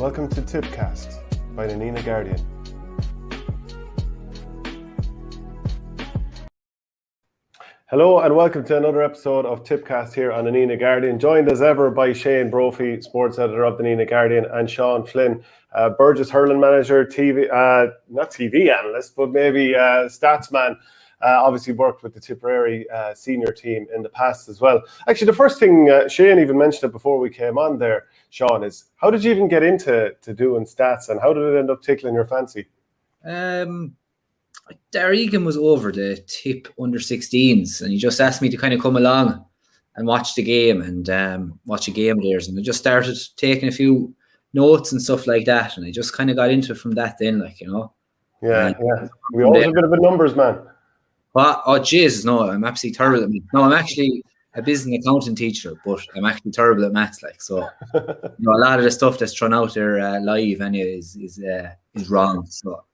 Welcome to Tippcast by the Nina Guardian. Hello and welcome to another episode of Tippcast here on the Nina Guardian, joined as ever by Shane Brophy, sports editor of the Nina Guardian, and Sean Flynn, Burgess hurling manager, not TV analyst, but maybe statsman. Obviously worked with the Tipperary senior team in the past as well. Actually, the first thing, Shane even mentioned it before we came on there, Sean, is how did you even get into doing stats, and how did it end up tickling your fancy? Darragh Egan was over the Tipp under 16s, and he just asked me to kind of come along and watch the game and watch a game of theirs, and I just started taking a few notes and stuff like that, and I just kind of got into it from that then, like, you know. Yeah. We always a bit of a numbers man. But, oh, Jesus, no, I'm absolutely terrible at maths. No, I'm actually a business accounting teacher, but I'm actually terrible at maths, like, so. You know, a lot of the stuff that's thrown out there live anyway is wrong, so.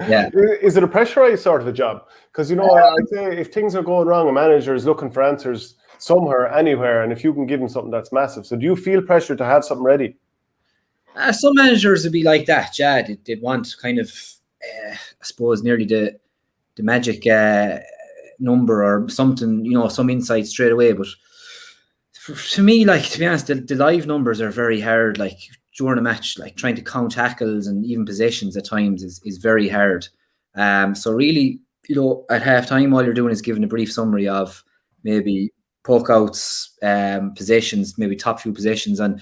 Yeah. Is it a pressurized sort of a job? Because, you know, I'd say if things are going wrong, a manager is looking for answers somewhere, anywhere, and if you can give them something that's massive. So do you feel pressure to have something ready? Some managers would be like that, yeah. They'd want kind of, I suppose, nearly the magic number or something, you know, some insight straight away. But to me, like, to be honest, the live numbers are very hard. Like, during a match, like trying to count tackles and even possessions at times is very hard. So really, you know, at half time, all you're doing is giving a brief summary of maybe poke outs, possessions, maybe top few possessions on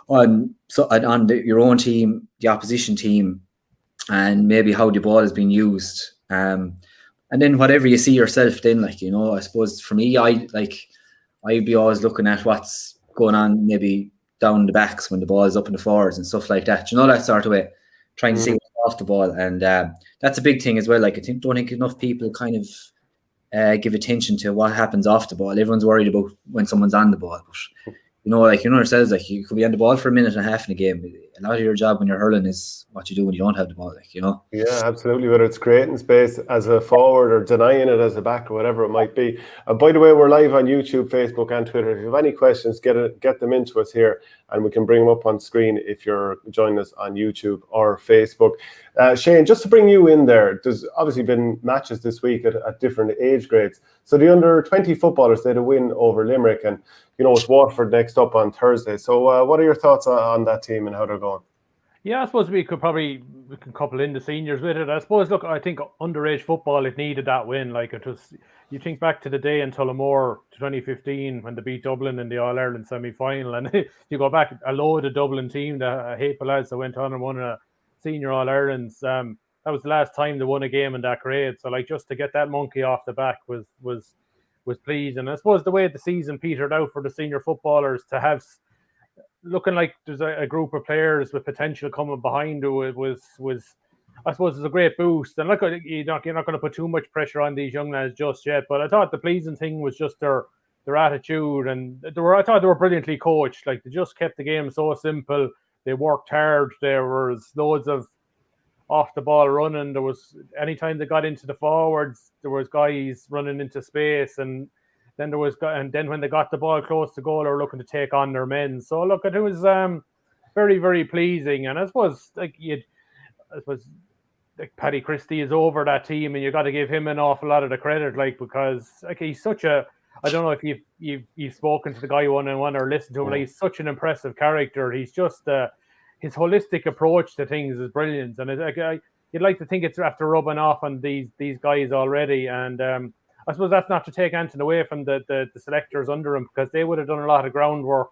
your own team, the opposition team, and maybe how the ball has been used. And then whatever you see yourself, then, like, you know, I suppose for me, I'd be always looking at what's going on, maybe down the backs when the ball is up in the forwards and stuff like that. You know, that sort of way, trying to see what's off the ball. And that's a big thing as well. Like, I don't think enough people kind of give attention to what happens off the ball. Everyone's worried about when someone's on the ball. But, you know, like, you know yourselves, like, you could be on the ball for a minute and a half in a game. A lot of your job when you're hurling is what you do when you don't have the ball, like, you know. Yeah, absolutely. Whether it's creating space as a forward or denying it as a back or whatever it might be. By the way, we're live on YouTube, Facebook and Twitter. If you have any questions, get them into us here and we can bring them up on screen if you're joining us on YouTube or Facebook. Shane, just to bring you in there, there's obviously been matches this week at different age grades. So the under-20 footballers, they had a win over Limerick, and, you know, it's Waterford next up on Thursday. So what are your thoughts on that team and how they're going? Yeah, I suppose we can couple in the seniors with it. I suppose, look, I think underage football, it needed that win. Like, it was, you think back to the day in Tullamore, 2015, when they beat Dublin in the All-Ireland semi-final, and you go back, a load of Dublin team, the hateful lads that went on and won a senior All-Irelands, that was the last time they won a game in that grade. So, like, just to get that monkey off the back was pleasing. And I suppose the way the season petered out for the senior footballers, to have looking like there's a group of players with potential coming behind, it was I suppose it's a great boost. And look, you're not going to put too much pressure on these young lads just yet, but I thought the pleasing thing was just their attitude, and I thought they were brilliantly coached. Like, they just kept the game so simple. They worked hard. There was loads of off the ball running. There was, anytime they got into the forwards, there was guys running into space, and then when they got the ball close to goal, they were looking to take on their men. So look, it was very, very pleasing. And I suppose like Paddy Christie is over that team, and you got to give him an awful lot of the credit, like, because like he's such a, I don't know if you've spoken to the guy one-on-one or listened to him. Like, he's such an impressive character. He's just his holistic approach to things is brilliant, and you'd like to think it's after rubbing off on these guys already. And I suppose that's not to take anything away from the selectors under him, because they would have done a lot of groundwork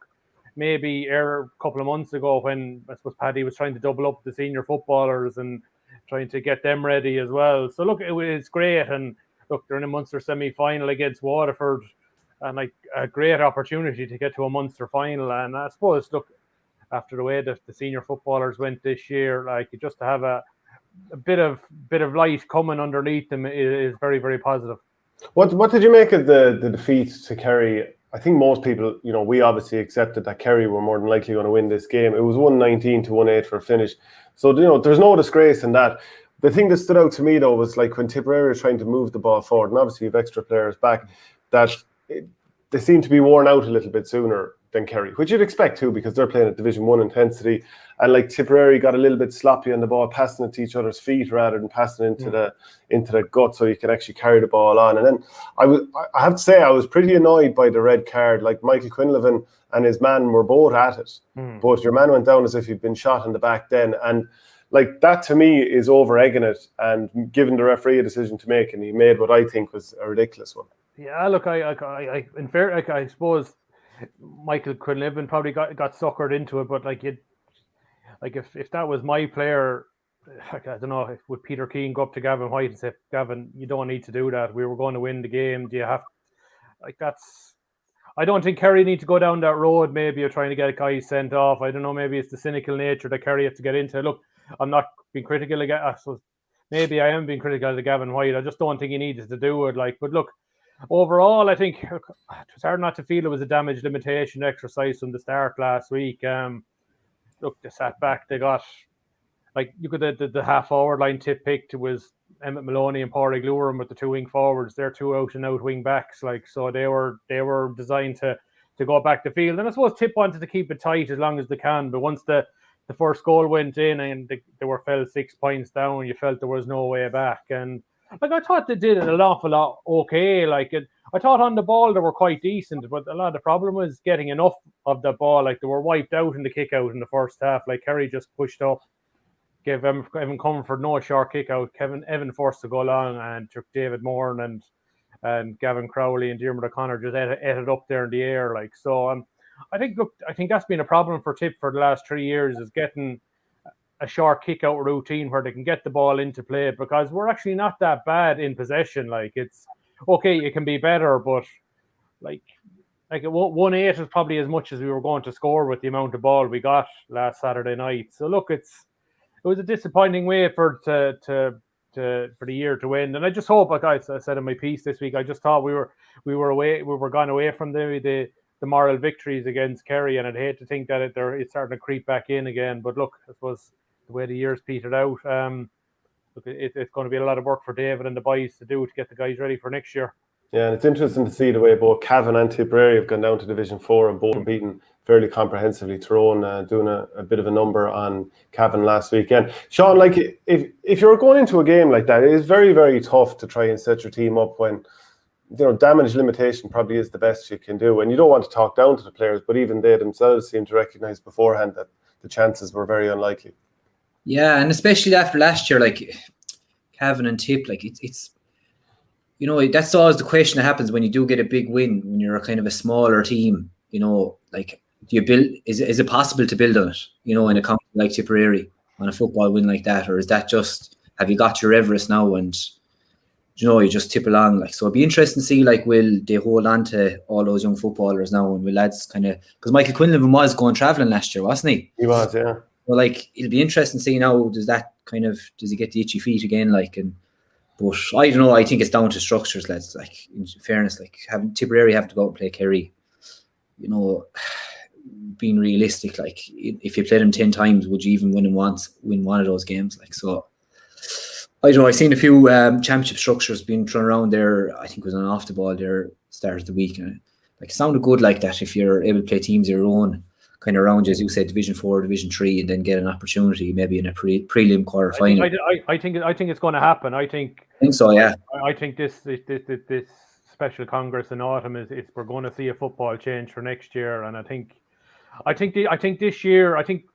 maybe a couple of months ago, when I suppose Paddy was trying to double up the senior footballers and trying to get them ready as well. So look, it's great. And look, they're in a Munster semi-final against Waterford, and like a great opportunity to get to a Munster final. And I suppose, look, after the way that the senior footballers went this year, like, just to have a bit of light coming underneath them is very, very positive. What did you make of the defeat to Kerry? I think most people, you know, we obviously accepted that Kerry were more than likely going to win this game. It was 119 to 1-8 for a finish. So, you know, there's no disgrace in that. The thing that stood out to me, though, was like when Tipperary was trying to move the ball forward, and obviously you have extra players back, that they seem to be worn out a little bit sooner. than Kerry, which you'd expect too, because they're playing at Division 1 intensity. And like Tipperary got a little bit sloppy on the ball, passing it to each other's feet rather than passing it into the gut, so you can actually carry the ball on. And then I have to say, I was pretty annoyed by the red card. Like Michael Quinlivan and his man were both at it, but your man went down as if he'd been shot in the back then. And like that to me is over egging it and giving the referee a decision to make, and he made what I think was a ridiculous one. Yeah, look, in fair, I suppose Michael Quinlivan probably got suckered into it, but like if that was my player, like, I don't know, would Peter Keane go up to Gavin White and say, Gavin, you don't need to do that. We were going to win the game. Do you have like that's? I don't think Kerry need to go down that road. Maybe you're trying to get guys sent off. I don't know. Maybe it's the cynical nature that Kerry have to get into. Look, I'm not being critical again. Maybe I am being critical of Gavin White. I just don't think he needed to do it. Like, but look, overall, I think it was hard not to feel it was a damage limitation exercise from the start last week. Look, they sat back. They got like you could the half forward line Tipp picked was Emmett Maloney and Pádraig Luaran with the two wing forwards. They're two out and out wing backs. Like so, they were designed to go back the field. And I suppose Tipp wanted to keep it tight as long as they can. But once the first goal went in and they were fell 6 points down, you felt there was no way back. And like I thought they did it an awful lot okay. Like I thought on the ball they were quite decent, but a lot of the problem was getting enough of the ball. Like they were wiped out in the kick out in the first half. Like Kerry just pushed up, gave Evan Comerford no short kick out. Evan forced to go long and took David Moran and Gavin Crowley and Diarmuid O'Connor just ate it up there in the air. Like so, I think that's been a problem for Tipp for the last 3 years is getting a short kick out routine where they can get the ball into play, because we're actually not that bad in possession. Like it's okay, it can be better, but like 1-8 is probably as much as we were going to score with the amount of ball we got last Saturday night. So look, it was a disappointing way for the year to end, and I just hope, like I said in my piece this week, I just thought we were gone away from the moral victories against Kerry, and I'd hate to think that it's starting to creep back in again. But look, I suppose the way the year's petered out, look, it's going to be a lot of work for David and the boys to do to get the guys ready for next year. Yeah, and it's interesting to see the way both Cavan and Tipperary have gone down to Division 4 and both beaten fairly comprehensively. Tyrone doing a bit of a number on Cavan last weekend. Sean, like if you're going into a game like that, it is very, very tough to try and set your team up when damage limitation probably is the best you can do. And you don't want to talk down to the players, but even they themselves seem to recognise beforehand that the chances were very unlikely. Yeah, and especially after last year, like Cavan and Tipp, like it's that's always the question that happens when you do get a big win, when you're a kind of a smaller team, like do you build, is it possible to build on it, in a county like Tipperary on a football win like that, or is that just, have you got your Everest now and you just tip along? Like, so it'd be interesting to see, like, will they hold on to all those young footballers now, and will lads kind of, because Michael Quinlivan was going travelling last year, wasn't he? He was, yeah. Well, like, it'll be interesting to see now, does he get the itchy feet again, like, but I don't know, I think it's down to structures, lads. Like, in fairness, like, having Tipperary have to go out and play Kerry, being realistic, like, if you played them 10 times, would you even win one of those games? Like, so I don't know, I've seen a few championship structures being thrown around there. I think it was on Off the Ball there start of the week, and it sounded good like that, if you're able to play teams of your own kind of around you, as you said, Division 4, Division 3, and then get an opportunity maybe in a prelim quarter final. I think it's going to happen. I think so, yeah. I think this special congress in autumn is we're going to see a football change for next year, and I think this year, I think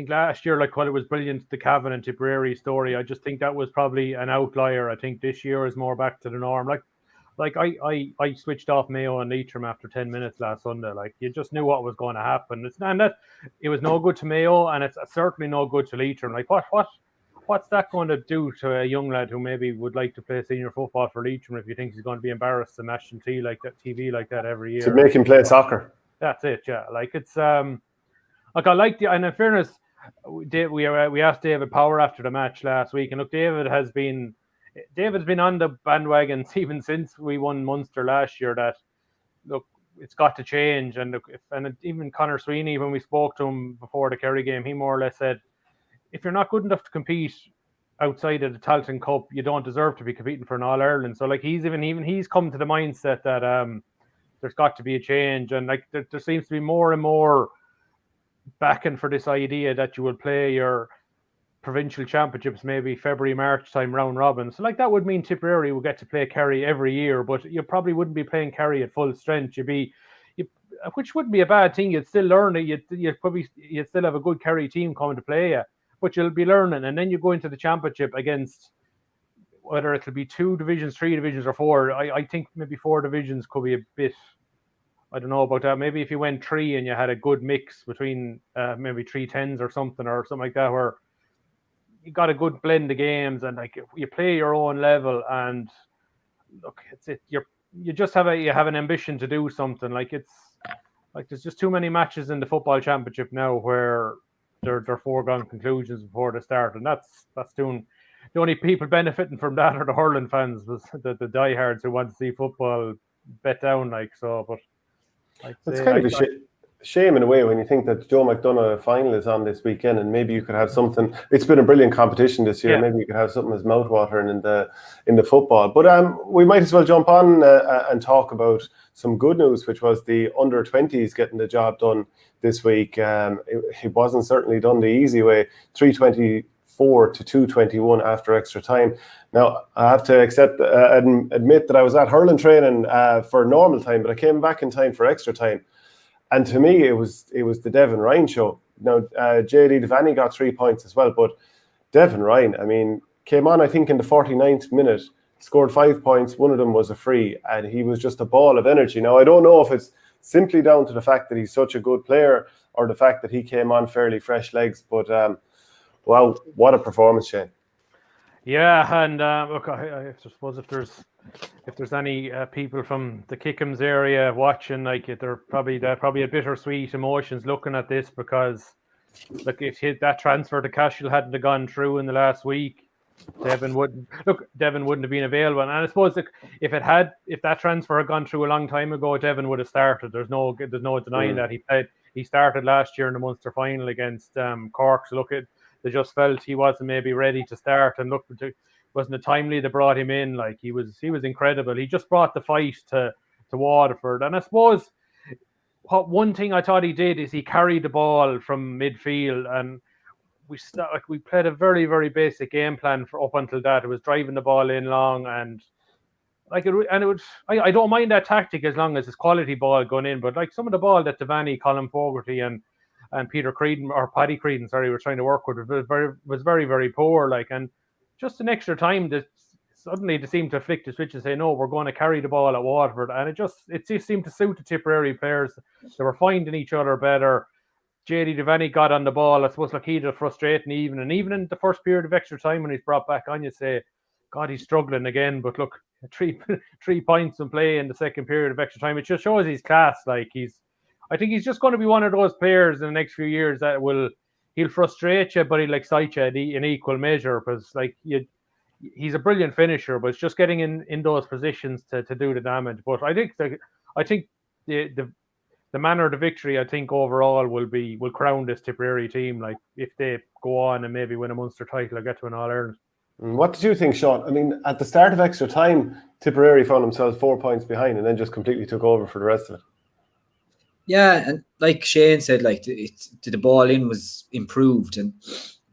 last year, like, while it was brilliant, the Cavan and Tipperary story, I just think that was probably an outlier. I think this year is more back to the norm. Like I switched off Mayo and Leitrim after 10 minutes last Sunday. Like, you just knew what was going to happen. It was no good to Mayo, and it's certainly no good to Leitrim. Like, what's that going to do to a young lad who maybe would like to play senior football for Leitrim if you think he's going to be embarrassed to national TV like that every year? To make him play soccer. That's it, yeah. like I like and in fairness, we asked David Power after the match last week, and look, David's been on the bandwagon even since we won Munster last year, that look, it's got to change. And look, even Conor Sweeney, when we spoke to him before the Kerry game, he more or less said, if you're not good enough to compete outside of the Tailteann Cup, you don't deserve to be competing for an All-Ireland. So like he's come to the mindset that there's got to be a change. And like there seems to be more and more backing for this idea that you will play your provincial championships maybe February, March time round robin. So like that would mean Tipperary will get to play Kerry every year, but you probably wouldn't be playing Kerry at full strength. Which wouldn't be a bad thing. You'd still learn it. You'd still have a good Kerry team coming to play you, but you'll be learning. And then you go into the championship against, whether it'll be 2 divisions, 3 divisions, or 4. I think maybe 4 divisions could be a bit. I don't know about that. Maybe if you went 3 and you had a good mix between maybe 3 10s or something like that, where you got a good blend of games and like you play your own level. And look, you just have an ambition to do something. Like there's just too many matches in the football championship now where they're foregone conclusions before the start, and that's doing. The only people benefiting from that are the hurling fans, was the diehards who want to see football bet down like so. But it's kind of a shame in a way when you think that Joe McDonagh final is on this weekend, and maybe you could have something. It's been a brilliant competition this year. Yeah. Maybe you could have something as mouthwatering in the football. But we might as well jump on and talk about some good news, which was the under-20s getting the job done this week. It wasn't certainly done the easy way. 324 to 221 after extra time. Now, I have to admit that I was at hurling training for normal time, but I came back in time for extra time. And to me, it was the Devin Ryan show. Now, JD Devaney got 3 points as well, but Devin Ryan, I mean, came on, I think, in the 49th minute, scored 5 points. One of them was a free, and he was just a ball of energy. Now, I don't know if it's simply down to the fact that he's such a good player or the fact that he came on fairly fresh legs, but wow, what a performance, Shane. Yeah, and look, I suppose if there's any people from the Kickham's area watching, like they're probably a bittersweet emotions looking at this, because look, if that transfer to Cashel hadn't have gone through in the last week, Devin wouldn't have been available. And I suppose if that transfer had gone through a long time ago, Devin would have started. There's no denying that he started last year in the Munster final against Cork. So look, they just felt he wasn't maybe ready to start, and look, it wasn't it timely they brought him in. Like he was incredible. He just brought the fight to Waterford. And I suppose one thing I thought he did is he carried the ball from midfield, and we played a very, very basic game plan for up until that. It was driving the ball in long, and I don't mind that tactic as long as it's quality ball going in. But like some of the ball that Devaney, Colin Fogarty, and Peter Creedon, or Paddy Creedon, were trying to work with, was very, very poor. Like, and just an extra time that suddenly they seemed to flick the switch and say, no, we're going to carry the ball at Waterford. And it just seemed to suit the Tipperary players. They were finding each other better. JD Devaney got on the ball. I suppose like he had a frustrating evening. And even in the first period of extra time when he's brought back on, you say, God, he's struggling again. But look, three points in play in the second period of extra time. It just shows his class. Like I think he's just going to be one of those players in the next few years that he'll frustrate you, but he'll excite you in equal measure, because like he's a brilliant finisher, but it's just getting in those positions to do the damage. But I think the manner of the victory, I think overall will crown this Tipperary team. Like if they go on and maybe win a Munster title or get to an All-Ireland. What did you think, Sean? I mean, at the start of extra time, Tipperary found themselves 4 points behind and then just completely took over for the rest of it. Yeah, and like Shane said, like the ball in was improved, and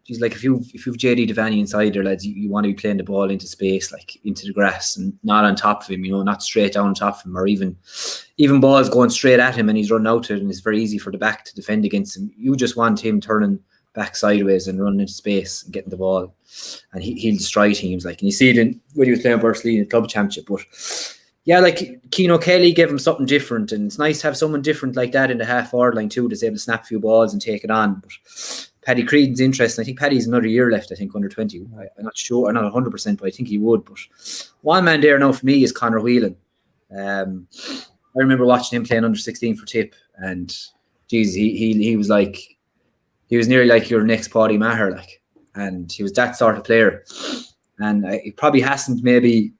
she's like if you've JD Devaney inside there, lads, you want to be playing the ball into space, like into the grass, and not on top of him, not straight down on top of him, or even balls going straight at him and he's running out to it, and it's very easy for the back to defend against him. You just want him turning back sideways and running into space and getting the ball, and he'll destroy teams. Like, and you see it when he was playing Bursley in the club championship, but. Yeah, like Keano Kelly gave him something different, and it's nice to have someone different like that in the half-forward line too, that's able to snap a few balls and take it on. But Paddy Creedon's interesting. I think Paddy's another year left, I think, under 20. I'm not sure, I'm not 100%, but I think he would. But one man there now for me is Conor Whelan. I remember watching him playing under 16 for Tipp, and geez, he was nearly like your next Paddy Maher, like, and he was that sort of player. And he probably hasn't maybe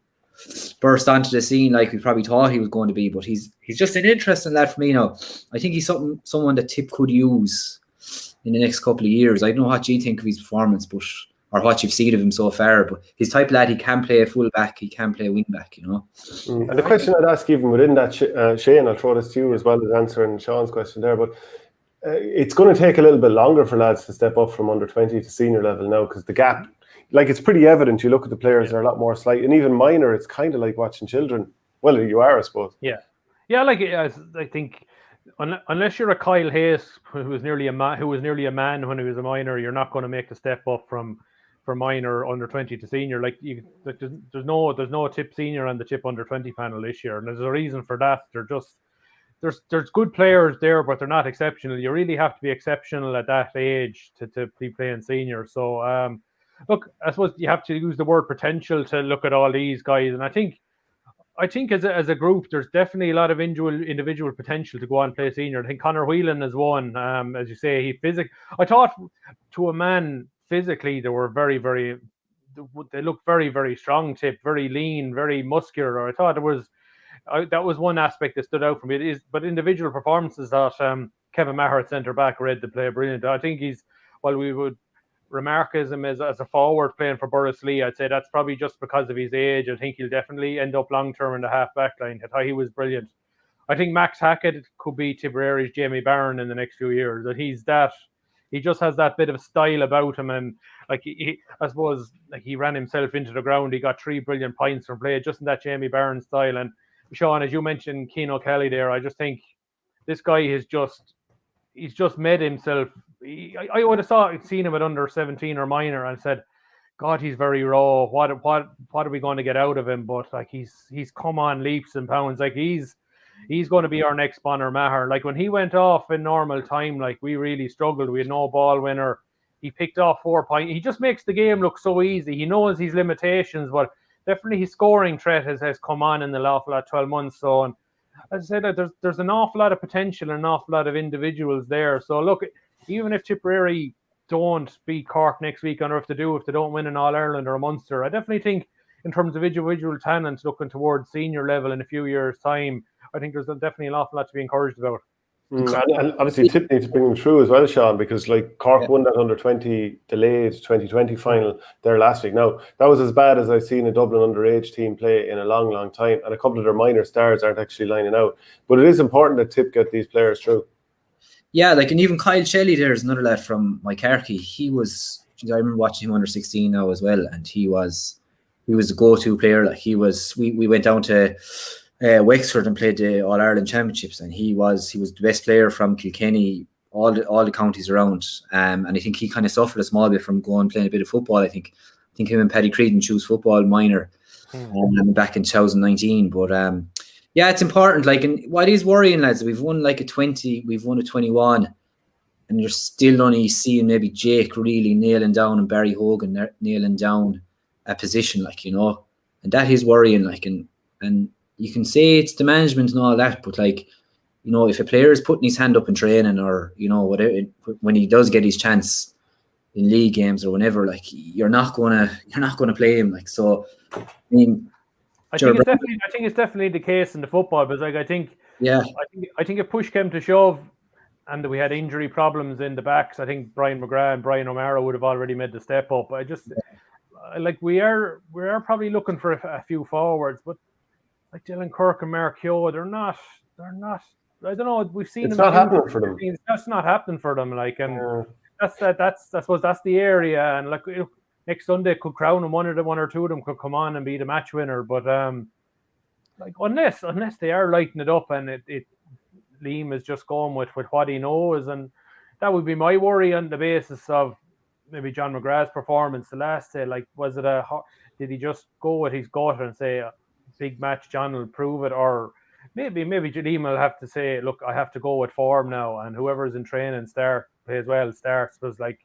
burst onto the scene like we probably thought he was going to be, but he's just an interesting lad for me now. I think he's someone that Tipp could use in the next couple of years. I don't know what you think of his performance, but or what you've seen of him so far. But he's type of lad, he can play a full back, he can play a wing back, you know. And the question I'd ask even within that, Shane, I'll throw this to you as well as answering Sean's question there, but it's going to take a little bit longer for lads to step up from under 20 to senior level now, because the gap, like, it's pretty evident. You look at the players, they're a lot more slight, and even minor, it's kind of like watching children. Well, you are, I suppose. Yeah, like I think unless you're a Kyle Hayes who was nearly a man when he was a minor, you're not going to make the step up from minor under 20 to senior. Like there's no Tipp senior on the Tipp under 20 panel this year, and there's a reason for that. They're just there's good players there, but they're not exceptional. You really have to be exceptional at that age to be playing senior. So look, I suppose you have to use the word potential to look at all these guys, and I think as a group, there's definitely a lot of individual potential to go on and play senior. I think Conor Whelan is one. As you say, I thought to a man physically they were they looked very, very strong. Tipp, very lean, very muscular. I thought that was one aspect that stood out for me. But individual performances that Kevin Maher at centre back read the play brilliant. I think while we would remark him as a forward playing for Borrisley, I'd say that's probably just because of his age. I think he'll definitely end up long term in the half back line. I thought he was brilliant. I think Max Hackett could be Tipperary's Jamie Barron in the next few years. That he just has that bit of style about him, and like I suppose like he ran himself into the ground. He got 3 brilliant points from play, just in that Jamie Barron style. And Sean, as you mentioned, Keane O'Kelly there, I just think this guy he's just made himself. I would have seen him at under 17 or minor and said, God, he's very raw. What are we going to get out of him? But like he's come on leaps and bounds. Like he's going to be our next Bonner Maher. Like when he went off in normal time, like we really struggled. We had no ball winner. He picked off 4 points. He just makes the game look so easy. He knows his limitations, but definitely his scoring threat has come on in the last 12 months. So, and as I said, there's an awful lot of potential and an awful lot of individuals there. So look, even if Tipperary don't beat Cork next week, or if they don't win an All-Ireland or a Munster, I definitely think in terms of individual talent looking towards senior level in a few years' time, I think there's definitely an awful lot to be encouraged about. And obviously Tipp needs to bring them through as well, Sean, because like Cork won that under 20 delayed 2020 final there last week. Now, that was as bad as I've seen a Dublin underage team play in a long, long time, and a couple of their minor stars aren't actually lining out. But it is important that Tipp get these players through. Yeah, like, and even Kyle Shelley there is another lad from Kerry. I remember watching him under 16 now as well, and he was the go-to player. Like we went down to Wexford and played the All-Ireland Championships, and he was the best player from Kilkenny, all the counties around. And I think he kind of suffered a small bit from going playing a bit of football. I think him and Paddy Creedon choose football minor back in 2019. But yeah, it's important. Like, and what is worrying, lads, we've won like a 20, we've won a 21, and you're still only seeing maybe Jake really nailing down and Barry Hogan nailing down a position, like, you know, and that is worrying. Like, and you can say it's the management and all that, but like, you know, if a player is putting his hand up in training, or, you know, whatever, when he does get his chance in league games or whenever, like, you're not gonna play him. Like, so I mean, I think it's definitely the case in the football, because like I think if push came to shove and we had injury problems in the backs, I think Brian McGrath and Brian O'Mara would have already made the step up. I just like we are probably looking for a few forwards, but like Dylan Kirk and Mark Keogh, they're not. I don't know. We've seen it's not happening for them. It's just not happening for them. Like, and that's I suppose that's the area. And like next Sunday could crown them, one or two of them could come on and be the match winner. But like unless they are lighting it up and Liam is just going with what he knows, and that would be my worry on the basis of maybe John McGrath's performance the last day. Like, did he just go with his gut and say, big match, John will prove it, or maybe Liam will have to say, look, I have to go with form now, and whoever's in training plays well starts. Because like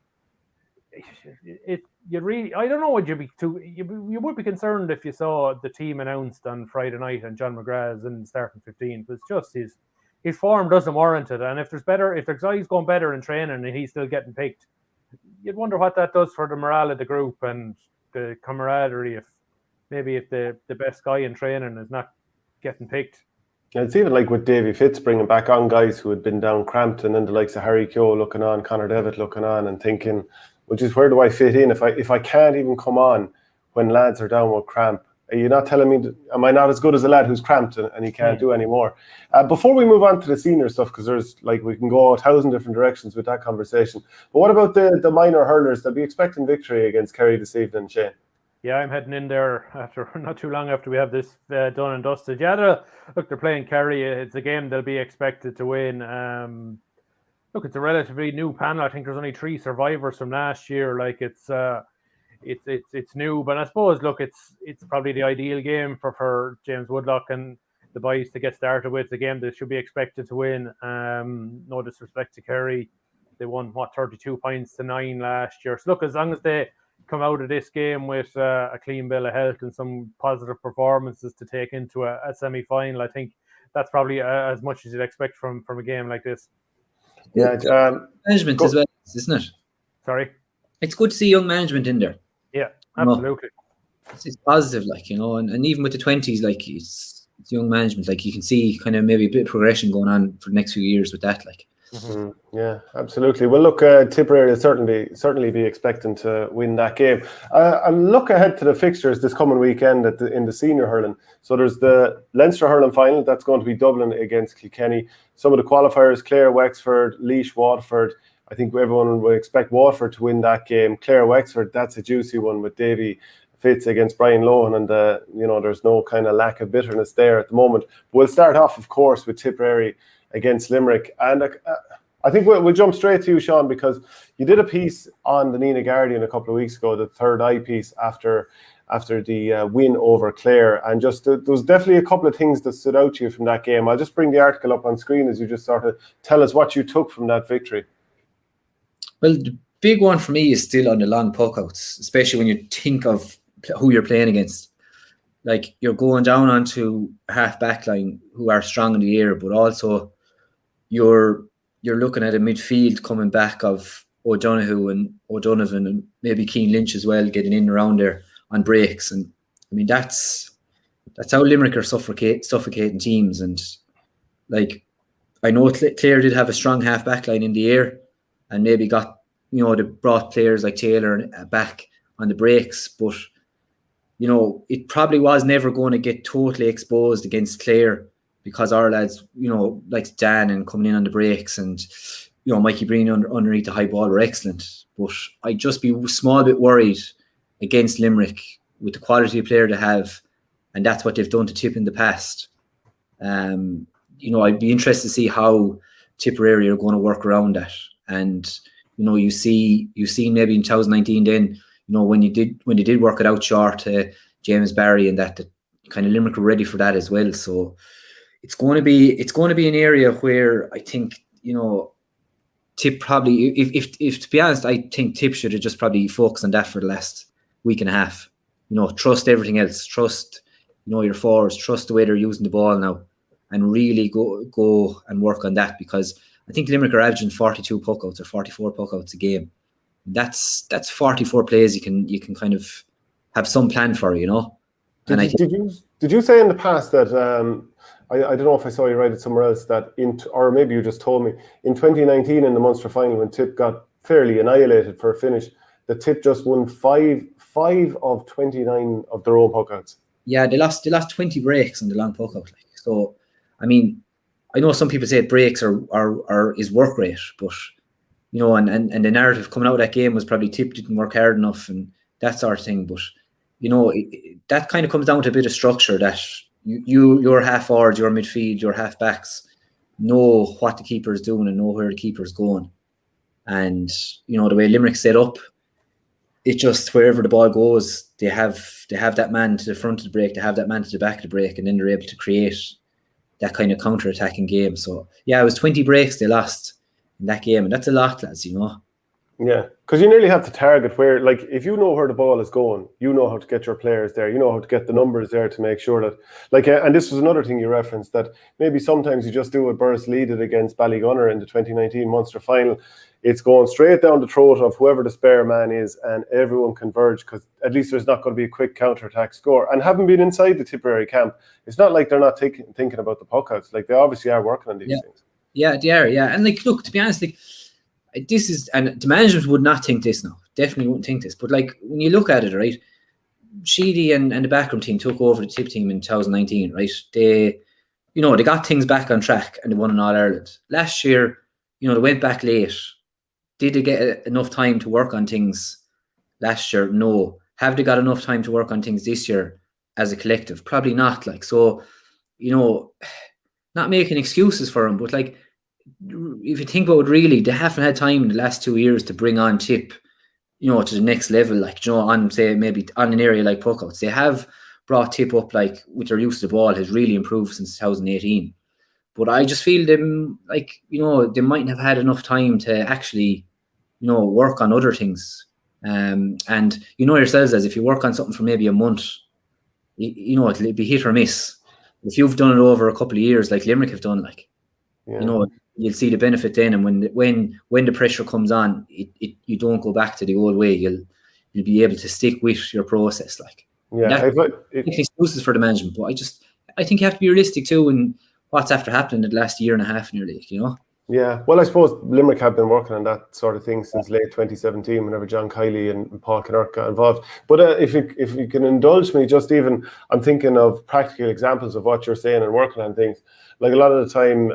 I don't know what you would be concerned if you saw the team announced on Friday night and John McGrath's in starting 15. But it's just his form doesn't warrant it, and if there's guys going better in training and he's still getting picked, you'd wonder what that does for the morale of the group and the camaraderie if the best guy in training is not getting picked. And it's even like with Davy Fitz bringing back on guys who had been down cramped, and then the likes of Harry Keogh looking on, Conor Devitt looking on and thinking, which is where do I fit in if I can't even come on when lads are down with cramp? Are you not telling me, am I not as good as a lad who's cramped and he can't do any more? Before we move on to the senior stuff, because there's we can go 1,000 different directions with that conversation. But what about the minor hurlers? They'll be expecting victory against Kerry this evening, Shane. Yeah, I'm heading in there after not too long after we have this done and dusted. Yeah, they're playing Kerry. It's a game they'll be expected to win. Look, it's a relatively new panel. I think there's only 3 survivors from last year. It's new, but I suppose it's probably the ideal game for James Woodlock and the boys to get started with. It's a game they should be expected to win. No disrespect to Kerry, they won 32 points to 9 last year. So look, as long as they come out of this game with a clean bill of health and some positive performances to take into a semi-final, I think that's probably as much as you'd expect from a game like this. Yeah, management as well, isn't it? Sorry, it's good to see young management in there. Yeah, absolutely. It's positive, and even with the 20s, it's young management. You can see kind of maybe a bit of progression going on for the next few years with that. Mm-hmm. Yeah, absolutely. Well, look, Tipperary will certainly be expecting to win that game. And look ahead to the fixtures this coming weekend in the senior hurling. So there's the Leinster hurling final that's going to be Dublin against Kilkenny. Some of the qualifiers: Clare, Wexford, Laois, Waterford. I think everyone would expect Waterford to win that game. Clare, Wexford, that's a juicy one with Davy Fitz against Brian Lohan, and there's no kind of lack of bitterness there at the moment. But we'll start off, of course, with Tipperary against Limerick, and I think we'll jump straight to you, Sean, because you did a piece on the Nina Guardian a couple of weeks ago, the third eye piece after the win over Clare, and just there was definitely a couple of things that stood out to you from that game. I'll just bring the article up on screen as you just sort of tell us what you took from that victory. Well, the big one for me is still on the long puckouts, especially when you think of who you're playing against. You're going down onto half back line who are strong in the air, but also you're looking at a midfield coming back of O'Donoghue and O'Donovan and maybe Keane Lynch as well, getting in around there on breaks. And I mean, that's how Limerick are suffocating teams. And I know Clare did have a strong half back line in the air and maybe got, they brought players like Taylor back on the breaks, but it probably was never going to get totally exposed against Clare, because our lads, like Dan and coming in on the breaks, and Mikey Breen underneath the high ball were excellent. But I'd just be a small bit worried against Limerick with the quality of player they have, and that's what they've done to Tipp in the past. I'd be interested to see how Tipperary are going to work around that. And you see maybe in 2019 then, when they did work it out short to James Barry, and that kind of Limerick were ready for that as well. So it's going to be an area where I think Tipp probably, if to be honest, I think Tipp should have just probably focused on that for the last week and a half. Trust everything else, trust your forwards, trust the way they're using the ball now, and really go and work on that, because I think Limerick are averaging 42 puckouts or 44 puckouts a game. That's 44 plays you can kind of have some plan for, Did you say in the past that I don't know if I saw you write it somewhere else, that or maybe you just told me, in 2019 in the Munster final when Tipp got fairly annihilated for a finish, the Tipp just won 5 of 29 of their own puckouts. Yeah, they lost 20 breaks on the long puckout. So I mean, I know some people say breaks are is work rate, but and the narrative coming out of that game was probably Tipp didn't work hard enough and that sort of thing. But that kind of comes down to a bit of structure, that your half forwards, your midfield, your half backs know what the keeper is doing and know where the keeper is going. And the way Limerick set up, it just, wherever the ball goes, they have that man to the front of the break, they have that man to the back of the break, and then they're able to create that kind of counter-attacking game. So yeah, it was 20 breaks they lost in that game, and that's a lot, lads, Yeah, because you nearly have to target where, if you know where the ball is going, you know how to get your players there, you know how to get the numbers there to make sure that, and this was another thing you referenced, that maybe sometimes you just do what Burris Lee did against Ballygunner in the 2019 Munster final. It's going straight down the throat of whoever the spare man is, and everyone converge, because at least there's not going to be a quick counter-attack score. And having been inside the Tipperary camp, it's not like they're not thinking about the puckouts. They obviously are working on these things. Yeah, they are, yeah. And look, to be honest, this is, and the management would not think this now. definitely wouldn't think this. But like when you look at it, right, Sheedy and the backroom team took over the Tipp team in 2019, right? They got things back on track and they won in All Ireland. Last year, they went back late. Did they get enough time to work on things last year? No. Have they got enough time to work on things this year as a collective? Probably not. Like, so, not making excuses for them, but like, if you think about it, really, they haven't had time in the last 2 years to bring on Tipp, to the next level, like, on, say, maybe on an area like puckouts. They have brought Tipp up, like, with their use of the ball has really improved since 2018. But I just feel them, like, they mightn't have had enough time to actually, work on other things. And yourselves, as if you work on something for maybe a month, it'll be hit or miss. If you've done it over a couple of years, like Limerick have done, like, you'll see the benefit then. And when the pressure comes on, you don't go back to the old way. You'll be able to stick with your process. Like, it's excuses for the management, but I think you have to be realistic too. And what's after happening in the last year and a half in your league, Yeah, well, I suppose Limerick have been working on that sort of thing since late 2017, whenever John Kiley and Paul Kinnerk got involved. But if you can indulge me, just even, I'm thinking of practical examples of what you're saying and working on things. Like a lot of the time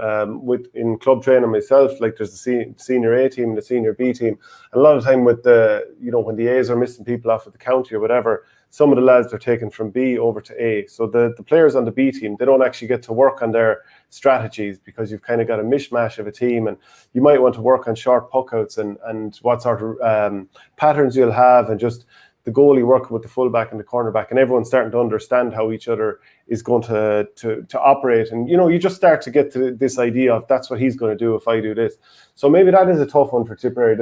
in club training myself, like there's the senior A team and the senior B team. And a lot of the time with when the A's are missing people off at the county or whatever, some of the lads are taken from B over to A. So the players on the B team, they don't actually get to work on their strategies because you've kind of got a mishmash of a team, and you might want to work on short puckouts and what sort of patterns you'll have, and just the goalie working with the fullback and the cornerback, and everyone's starting to understand how each other is going to operate. And you just start to get to this idea of that's what he's going to do if I do this. So maybe that is a tough one for Tipperary.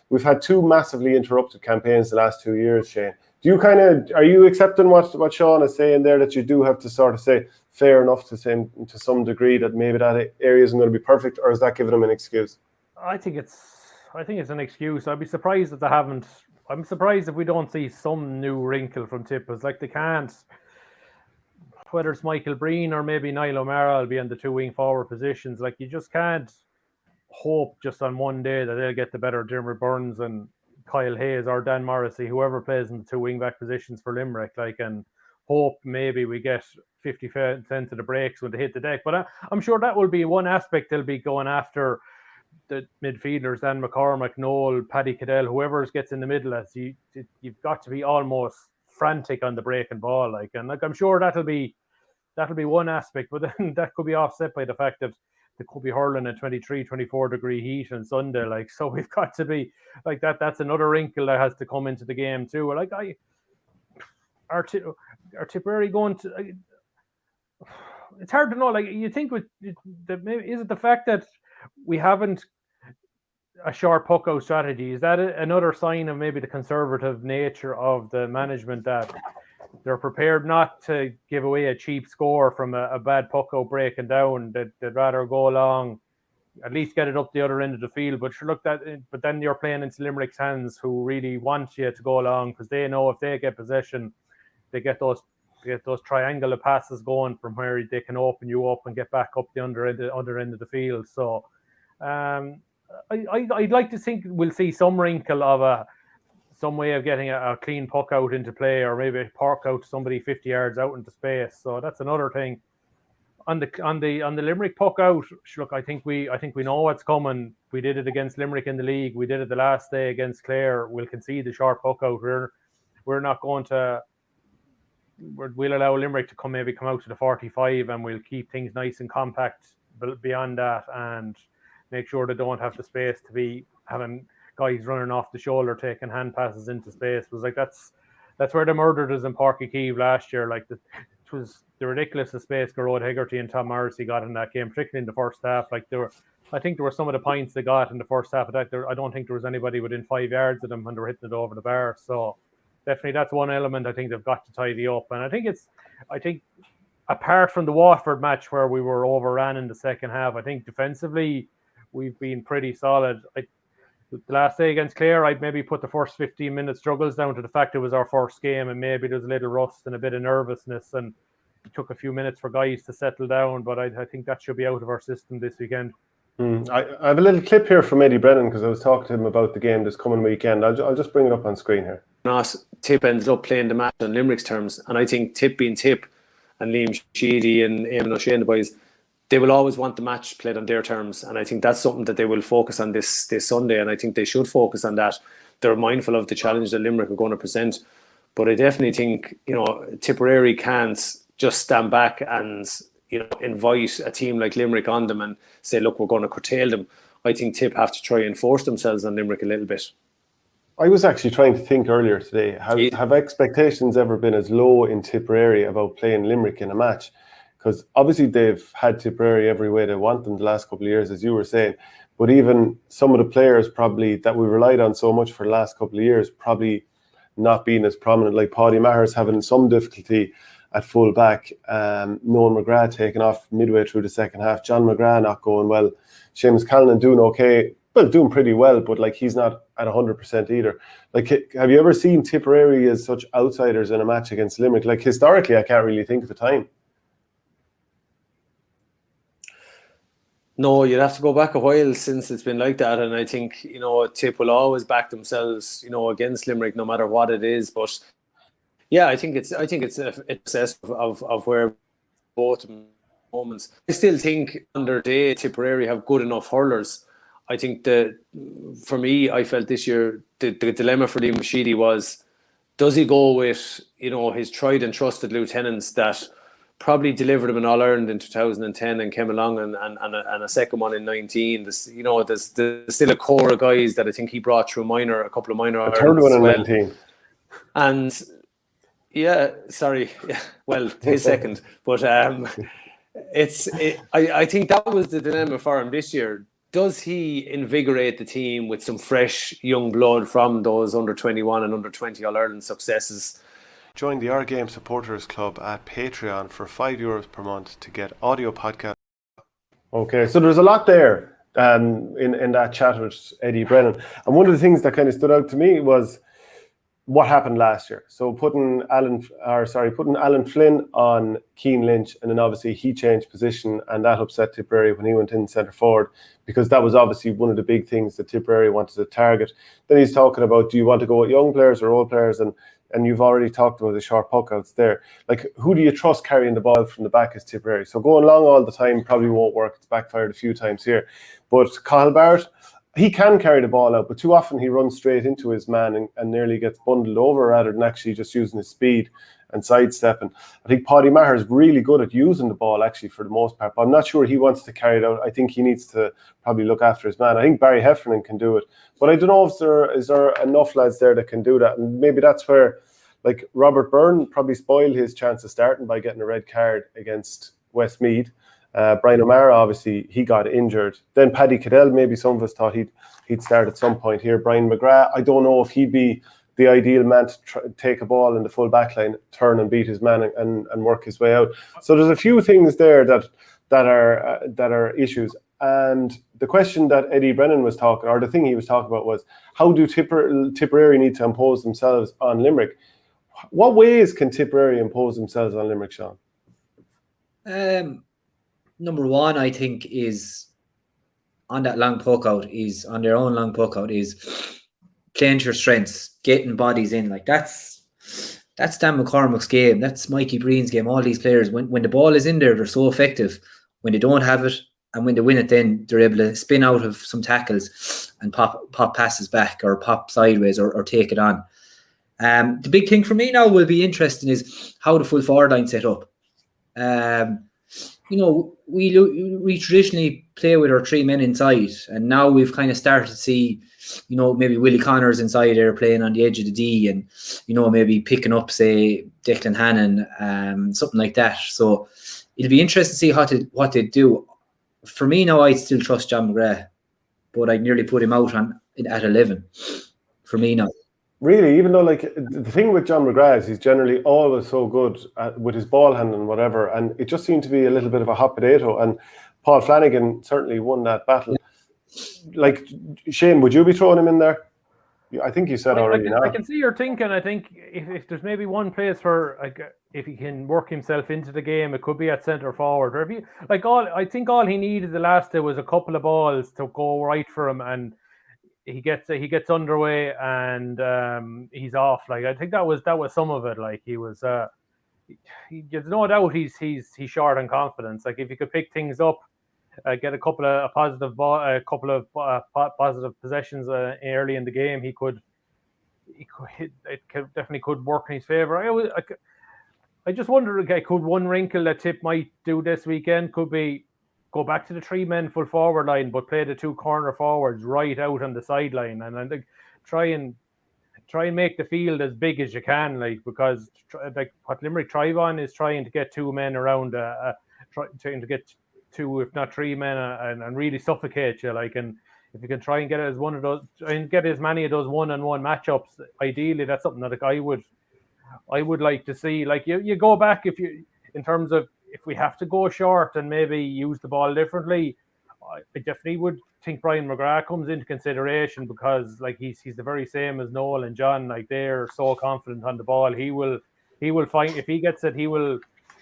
We've had two massively interrupted campaigns the last 2 years, Shane. Are you accepting what Sean is saying there, that you do have to sort of say fair enough to say to some degree that maybe that area isn't going to be perfect, or is that giving them an excuse? I think it's an excuse. I'd be surprised if they haven't. I'm surprised if we don't see some new wrinkle from Tippers. Like, they can't, whether it's Michael Breen or maybe Niall O'Mara will be in the two wing forward positions. Like, you just can't hope just on one day that they'll get the better Dermot Burns and Kyle Hayes or Dan Morrissey, whoever plays in the two wing back positions for Limerick, like, and hope maybe we get 50% of the breaks when they hit the deck. But I'm sure that will be one aspect they'll be going after. The midfielders, Dan McCormick, Noel, Paddy Cadell, whoever gets in the middle, as you've got to be almost frantic on the breaking ball, like, and like, I'm sure that'll be one aspect, but then that could be offset by the fact that they could be hurling at 23, 24 degree heat on Sunday, like, so we've got to be like that. That's another wrinkle that has to come into the game too. Like, are Tipperary going to? It's hard to know. Like, you think with maybe is it the fact that we haven't a short puck out strategy? Is that another sign of maybe the conservative nature of the management, that they're prepared not to give away a cheap score from a bad puck out breaking down? They'd rather go along, at least get it up the other end of the field. But but then you're playing into Limerick's hands, who really want you to go along because they know if they get possession, they get those triangular passes going from where they can open you up and get back up the other end of the field. So I'd like to think we'll see some wrinkle of some way of getting a clean puck out into play, or maybe a park out to somebody 50 yards out into space. So that's another thing. On the Limerick puck out, look, I think we know what's coming. We did it against Limerick in the league. We did it the last day against Clare. We'll concede the short puck out. We're not going to. We'll allow Limerick to come out to the 45, and we'll keep things nice and compact beyond that, and make sure they don't have the space to be having guys running off the shoulder, taking hand passes into space. It was like that's where they murdered us in Páirc Uí Chaoimh last year. Like, it was the ridiculous space Gerard Hegarty and Tom Morrissey got in that game, particularly in the first half. Like, I think there were some of the points they got in the first half of that. I don't think there was anybody within 5 yards of them when they were hitting it over the bar. So definitely that's one element I think they've got to tidy up. And I think apart from the Waterford match where we were overran in the second half, I think defensively we've been pretty solid. The last day against Clare, I'd maybe put the first 15-minute struggles down to the fact it was our first game, and maybe there's a little rust and a bit of nervousness, and it took a few minutes for guys to settle down. But I think that should be out of our system this weekend. I have a little clip here from Eddie Brennan because I was talking to him about the game this coming weekend. I'll just bring it up on screen here. Tipp ended up playing the match on Limerick's terms, and I think Tipp being Tipp and Liam Sheedy and Eamon O'Shea and the boys, they will always want the match played on their terms, and I think that's something that they will focus on this Sunday, and I think they should focus on that. They're mindful of the challenge that Limerick are going to present, but I definitely think Tipperary can't just stand back and invite a team like Limerick on them and say, look, we're going to curtail them. I think Tipp have to try and force themselves on Limerick a little bit. I was actually trying to think earlier today, have expectations ever been as low in Tipperary about playing Limerick in a match? Because obviously they've had Tipperary every way they want them the last couple of years, as you were saying. But even some of the players probably that we relied on so much for the last couple of years probably not being as prominent, like Paddy Maher's having some difficulty at full back, Nolan McGrath taking off midway through the second half, John McGrath not going well, Seamus Callanan doing okay, well, doing pretty well, but like he's not at 100% either. Like, have you ever seen Tipperary as such outsiders in a match against Limerick? Like, historically, I can't really think of a time. No, you'd have to go back a while since it's been like that, and I think Tipp will always back themselves, against Limerick, no matter what it is. But yeah, I think it's a process of where both moments. I still think under day Tipperary have good enough hurlers. I think for me, I felt this year the dilemma for Liam Sheedy was, does he go with his tried and trusted lieutenants that probably delivered him an All-Ireland in 2010 and came along and a second one in 19. There's still a core of guys that I think he brought through a couple of minor. A third one in 19. And well, his second. But I think that was the dilemma for him this year. Does he invigorate the team with some fresh young blood from those under 21 and under 20 All-Ireland successes? Join the Our Game Supporters Club at Patreon for €5 per month to get audio podcasts. Okay, so there's a lot there in that chat with Eddie Brennan. And one of the things that kind of stood out to me was what happened last year. So putting Alan Flynn on Keane Lynch, and then obviously he changed position, and that upset Tipperary when he went in centre forward, because that was obviously one of the big things that Tipperary wanted to target. Then he's talking about, do you want to go with young players or old players? And you've already talked about the sharp puck outs there. Like, who do you trust carrying the ball from the back as Tipperary? So going long all the time probably won't work. It's backfired a few times here. But Cathal Barrett, he can carry the ball out, but too often he runs straight into his man and nearly gets bundled over rather than actually just using his speed and sidestepping. I think Paddy Maher is really good at using the ball actually for the most part, but I'm not sure he wants to carry it out. I think he needs to probably look after his man. I think Barry Heffernan can do it, but I don't know if is there enough lads there that can do that. And maybe that's where, like, Robert Byrne probably spoiled his chance of starting by getting a red card against Westmeath. Brian O'Mara, obviously, he got injured. Then Paddy Cadell, maybe some of us thought he'd start at some point here. Brian McGrath, I don't know if he'd be the ideal man to take a ball in the full back line, turn and beat his man and work his way out. So there's a few things there that are issues. And the question that Eddie Brennan was talking, or the thing he was talking about, was how do Tipperary need to impose themselves on Limerick? What ways can Tipperary impose themselves on Limerick, Sean? Number one, I think, is on their own long puck out, is playing to your strengths, getting bodies in. Like, that's Dan McCormack's game. That's Mikey Breen's game. All these players, when the ball is in there, they're so effective. When they don't have it, and when they win it, then they're able to spin out of some tackles and pop passes back, or pop sideways, or take it on. The big thing for me now will be interesting is how the full forward line set up. We traditionally play with our three men inside, and now we've kind of started to see, maybe Willie Connors inside there playing on the edge of the D, and maybe picking up, say, Declan Hannon, something like that. So it'll be interesting to see what they do. For me now, I'd still trust John McGrath, but I'd nearly put him out at 11. For me now. Really, even though, like, the thing with John McGrath is he's generally always so good with his ball handling and whatever, and it just seemed to be a little bit of a hot potato, and Paul Flanagan certainly won that battle. Like, Shane, would you be throwing him in there? I think you said already now. I can see your thinking. I think if there's maybe one place for if he can work himself into the game, it could be at centre forward. Or if I think all he needed the last day was a couple of balls to go right for him, and he gets underway and he's off. Like I think that was some of it. Like he was, there's no doubt he's short on confidence. Like if he could pick things up. Get a couple of positive possessions early in the game. Definitely could work in his favour. I just wonder, could one wrinkle that Tipp might do this weekend could be go back to the 3 men full forward line, but play the 2 corner forwards right out on the sideline, and I think try and make the field as big as you can, because what Limerick thrive on is trying to get 2 men around, trying to get 2, if not 3 men, and really suffocate you. And if you can try and get it as one of those, and get as many of those 1-on-1 matchups, ideally that's something that I would like to see. You go back in terms of if we have to go short and maybe use the ball differently, I definitely would think Brian McGrath comes into consideration, because he's the very same as Noel and John. They're so confident on the ball. He will find, if he gets it,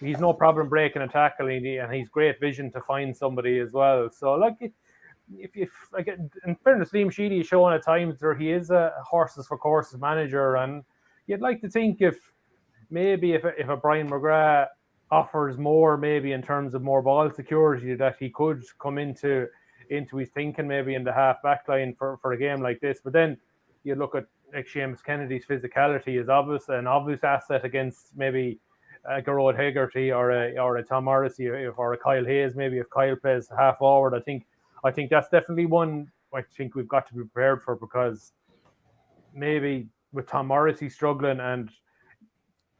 he's no problem breaking a tackle, and he's great vision to find somebody as well. So if in fairness, Liam Sheedy is showing at times where he is a horses for courses manager, and you'd like to think if a Brian McGrath offers more, maybe in terms of more ball security, that he could come into his thinking maybe in the half back line for a game like this. But then you look at Seamus Kennedy's physicality is an obvious asset against maybe a Gerard Hegarty or a Tom Morrissey or a Kyle Hayes. Maybe if Kyle plays half forward, I think that's definitely one I think we've got to be prepared for, because maybe with Tom Morrissey struggling, and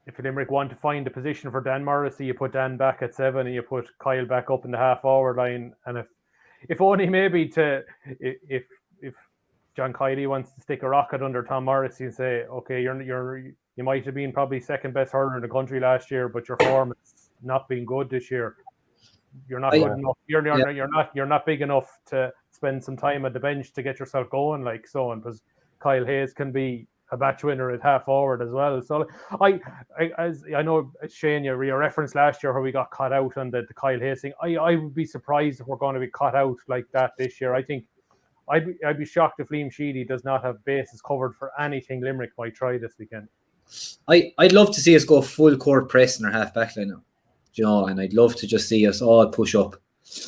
if Limerick want to find a position for Dan Morrissey, you put Dan back at 7 and you put Kyle back up in the half forward line. And if only maybe if John Kiley wants to stick a rocket under Tom Morrissey and say, okay, you might have been probably second best hurler in the country last year, but your form has not been good this year. You're not good enough. You're not big enough to spend some time at the bench to get yourself going, because Kyle Hayes can be a match winner at half forward as well. So I know, Shane, you referenced last year where we got caught out on the Kyle Hayes thing. I would be surprised if we're going to be caught out like that this year. I think I'd be shocked if Liam Sheedy does not have bases covered for anything Limerick might try this weekend. I'd love to see us go full court press in our half back line now, and I'd love to just see us all push up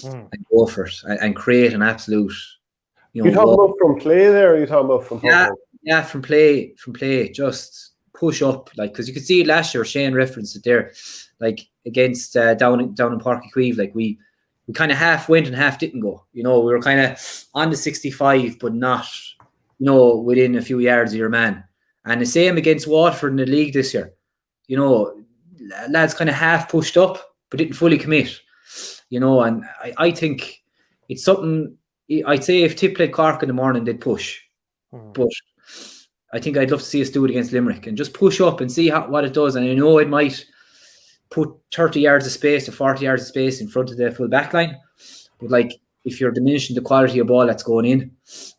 and go for it and create an absolute. You talking about from play there, or are you talking about from home? Yeah, from play, just push up, because you could see it last year. Shane referenced it there, against down in Páirc Uí Chaoimh, we kind of half went and half didn't go. We were kind of on the 65, but not, within a few yards of your man. And the same against Waterford in the league this year. Lads kind of half pushed up, but didn't fully commit. And I think it's something. I'd say if Tipp played Cork in the morning, they'd push. But I think I'd love to see us do it against Limerick and just push up and see what it does. And I know it might put 30 yards of space or 40 yards of space in front of the full back line. But if you're diminishing the quality of ball that's going in,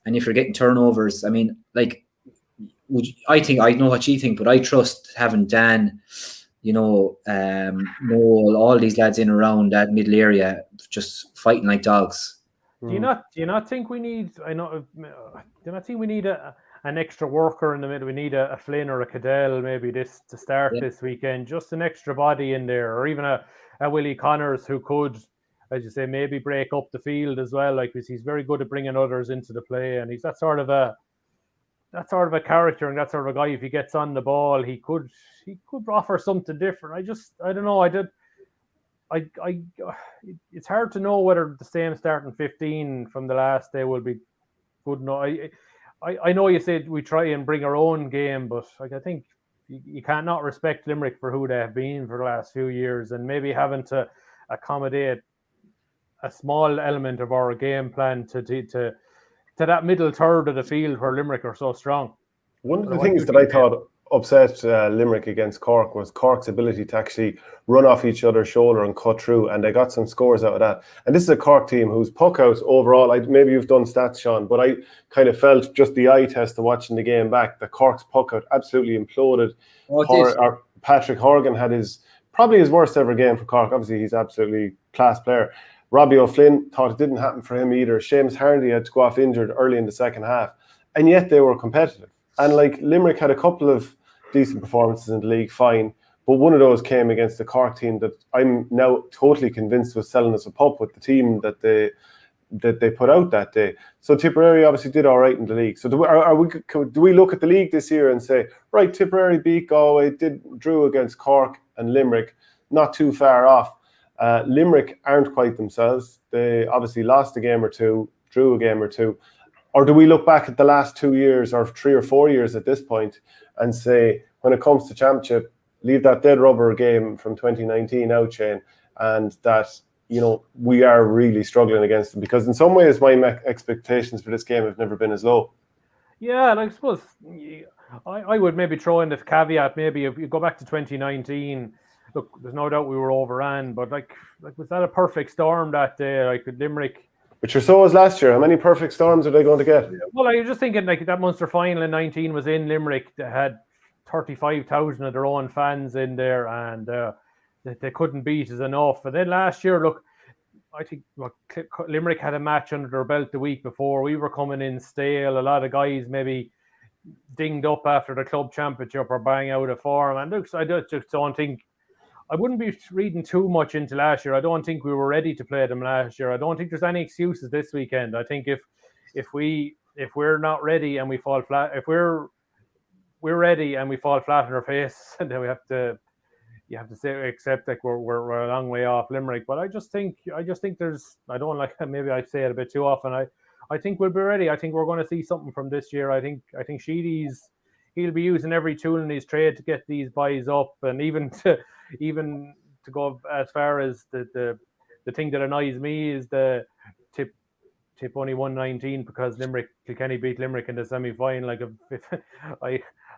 and if you're getting turnovers, I mean, I think, I know what you think, but I trust having Dan, Noel, all these lads in around that middle area just fighting like dogs. Do you not think we need? Do you not think we need an extra worker in the middle? We need a Flynn or a Cadell maybe to start this weekend. Just an extra body in there, or even a Willie Connors who could, as you say, maybe break up the field as well. Because he's very good at bringing others into the play, and he's that sort of a character and that sort of a guy. If he gets on the ball, he could offer something different. I don't know. It's hard to know whether the same starting 15 from the last day will be good enough. I know you said we try and bring our own game, but I think you can't not respect Limerick for who they have been for the last few years, and maybe having to accommodate a small element of our game plan to that middle third of the field where Limerick are so strong. One of the things that I thought upset Limerick against Cork was Cork's ability to actually run off each other's shoulder and cut through, and they got some scores out of that. And this is a Cork team whose puck out overall, maybe you've done stats, Sean, but I kind of felt just the eye test of watching the game back, the Cork's puck out absolutely imploded. Patrick Horgan had probably his worst ever game for Cork. Obviously, he's absolutely class player. Robbie O'Flynn thought it didn't happen for him either. Seamus Harnedy had to go off injured early in the second half, and yet they were competitive. And like Limerick had a couple of decent performances in the league, fine, but one of those came against the Cork team that I'm now totally convinced was selling us a pup with the team that they put out that day. So Tipperary obviously did all right in the league. So do we look at the league this year and say, right, Tipperary beat Galway, drew against Cork and Limerick, not too far off. Limerick aren't quite themselves. They obviously lost a game or two, drew a game or two. Or do we look back at the last 2 years or 3 or 4 years at this point and say, when it comes to championship, leave that dead rubber game from 2019 out, Shane, and that, you know, we are really struggling against them? Because in some ways, my expectations for this game have never been as low. Yeah, and I suppose I would maybe throw in this caveat, maybe if you go back to 2019, look, there's no doubt we were overran, but like was that a perfect storm that day? Like with Limerick. But so was last year. How many perfect storms are they going to get? Well, I was just thinking like that Munster final in 19 was in Limerick. They had 35,000 of their own fans in there, and they couldn't beat us enough. And then last year, look, I think Limerick had a match under their belt the week before. We were coming in stale. A lot of guys maybe dinged up after the club championship or bang out of form. And look, I just don't think, I wouldn't be reading too much into last year. I don't think we were ready to play them last year. I don't think there's any excuses this weekend. I think if we're not ready and we fall flat, if we're ready and we fall flat on our face, and then you have to say accept that we're a long way off Limerick. But I just think there's, I don't like, maybe I say it a bit too often. I think we'll be ready. I think we're going to see something from this year. I think he'll be using every tool in his trade to get these boys up, and even to go as far as the thing that annoys me is the Tipp only won 19 because Kilkenny beat Limerick in the semi-final. Like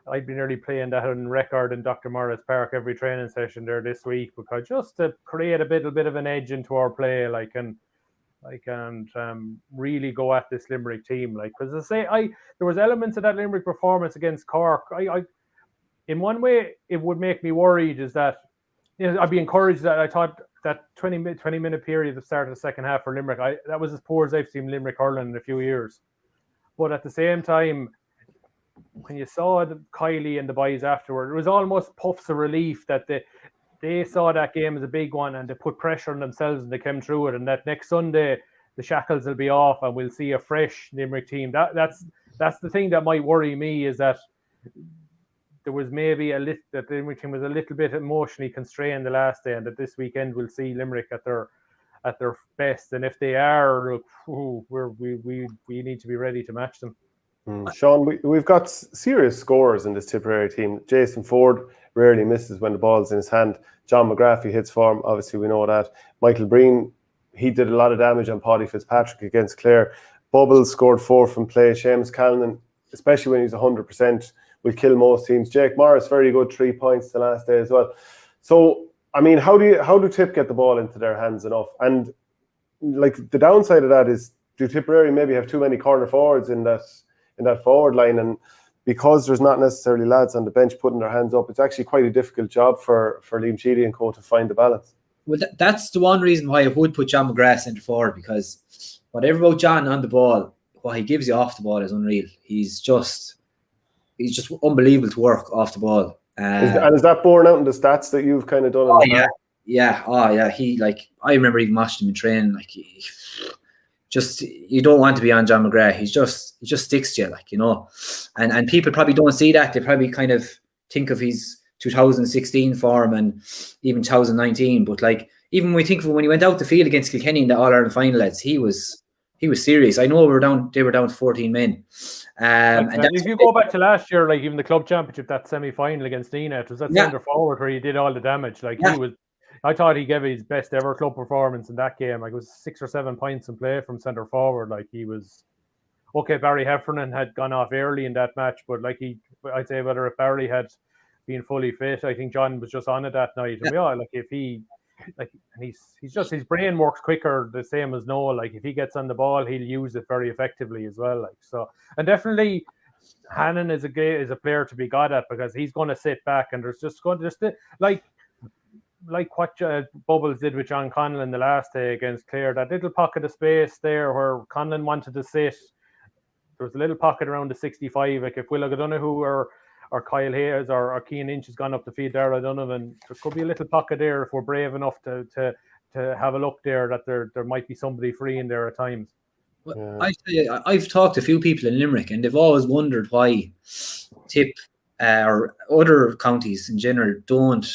I'd be nearly playing that on record in Dr. Morris Park every training session there this week, because just to create a bit of an edge into our play, and really go at this Limerick team. Like, because I say, there was elements of that Limerick performance against Cork. I in one way, it would make me worried is that, you know, I'd be encouraged that I thought that 20-minute period at the start of the second half for Limerick, that was as poor as I've seen Limerick hurling in a few years. But at the same time, when you saw Kylie and the boys afterward, it was almost puffs of relief that they saw that game as a big one and they put pressure on themselves and they came through it. And that next Sunday, the shackles will be off and we'll see a fresh Limerick team. That's the thing that might worry me, is that there was maybe that the Limerick team was a little bit emotionally constrained the last day, and that this weekend we'll see Limerick at their best. And if they are, look, we need to be ready to match them. Sean, we've got serious scorers in this Tipperary team. Jason Ford rarely misses when the ball's in his hand. John McGrath hits form, obviously we know that. Michael Breen, he did a lot of damage on Paddy Fitzpatrick against Clare. Bubbles scored 4 from play. Seamus Callanan, especially when he's 100%, will kill most teams. Jake Morris, very good, 3 points the last day as well. So, I mean, how do Tipp get the ball into their hands enough? And like the downside of that is, do Tipperary maybe have too many corner forwards in that forward line? And because there's not necessarily lads on the bench putting their hands up, it's actually quite a difficult job for Liam Sheedy and co to find the balance. Well, that's the one reason why I would put John McGrath centre forward, because whatever about John on the ball, what he gives you off the ball is unreal. He's just unbelievable to work off the ball. And is that borne out in the stats that you've kind of done? Yeah. He, like, I remember even watching him in training. Like, you don't want to be on John McGrath. He just sticks to you, like, you know. And people probably don't see that. They probably kind of think of his 2016 form and even 2019. But like, even when we think of when he went out the field against Kilkenny in the All-Ireland final, lads, he was serious. I know they were down to 14 men. And if you go back to last year, like even the club championship, that semi-final against Nina, it was that centre forward where he did all the damage. Like I thought he gave his best ever club performance in that game. Like, it was 6 or 7 points in play from centre forward. Like, he was okay, Barry Heffernan had gone off early in that match, but like I'd say whether if Barry had been fully fit, I think John was just on it that night. And we all like if he like, and he's just his brain works quicker, the same as Noah. Like if he gets on the ball, he'll use it very effectively as well. Like so, and definitely Hannon is a player to be got at because he's going to sit back and there's just going to just like what Bubbles did with John Conlon the last day against Clare, that little pocket of space there where Conlon wanted to sit. There was a little pocket around the 65. Like if Will O'Donoghue or Kyle Hayes or Cian Inch has gone up the field there, O'Donovan, there could be a little pocket there if we're brave enough to have a look there that there might be somebody free in there at times. Well, I've talked to a few people in Limerick and they've always wondered why Tipp or other counties in general don't